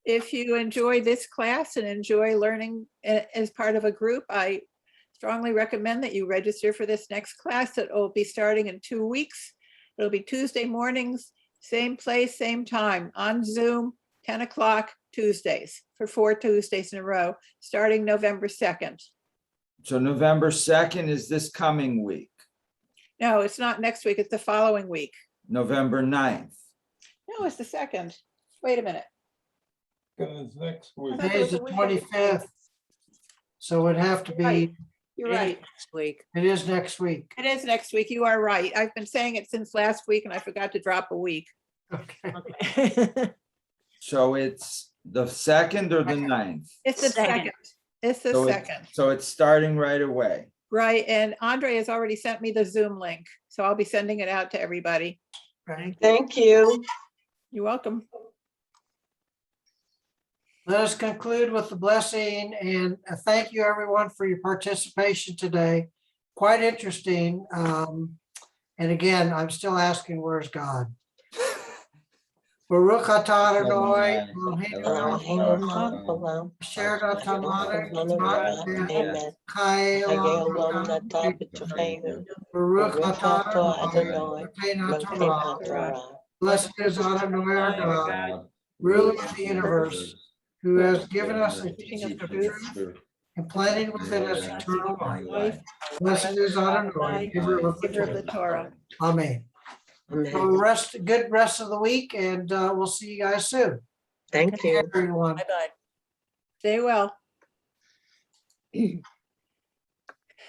if you enjoy this class and enjoy learning as part of a group, I strongly recommend that you register for this next class that will be starting in 2 weeks. It'll be Tuesday mornings, same place, same time, on Zoom, 10 o'clock Tuesdays, for 4 Tuesdays in a row, starting November 2nd. So November 2nd is this coming week, No, it's not next week, it's the following week. November 9th. No, it's the 2nd. Wait a minute. Because it's next week. thought there Today's was the a weekend. 25th. So it'd have to Right. be, You're right. Next week. it is next week. It is next week. You are right. I've been saying it since last week and I forgot to drop a week. Okay. Okay. So it's the 2nd or the 9th? It's the Second. 2nd. It's the So 2nd. So it's starting right away. Right. And Andre has already sent me the Zoom link. So I'll be sending it out to everybody. Right. Thank you. You're welcome. Let us conclude with the blessing and thank you everyone for your participation today. Quite interesting. And again, I'm still asking, where's God? Baruch atah Adonai, Eloheinu melech haolam, asher natan lanu Amen. chai Hagel olam Olam hatam Nata B'Tocheinu, Baruch Baruch atah Atah Adonai, Adonai, Eloheinu Torah. Torah. Blessed is Adonai our God, ruler of the universe, who has given us the teaching of truth and planted within us eternal life. Blessed is Adonai, giver of the Torah. Amen. So good rest of the week, and we'll see you guys soon. Thank you. Everyone. Bye-bye. Stay well.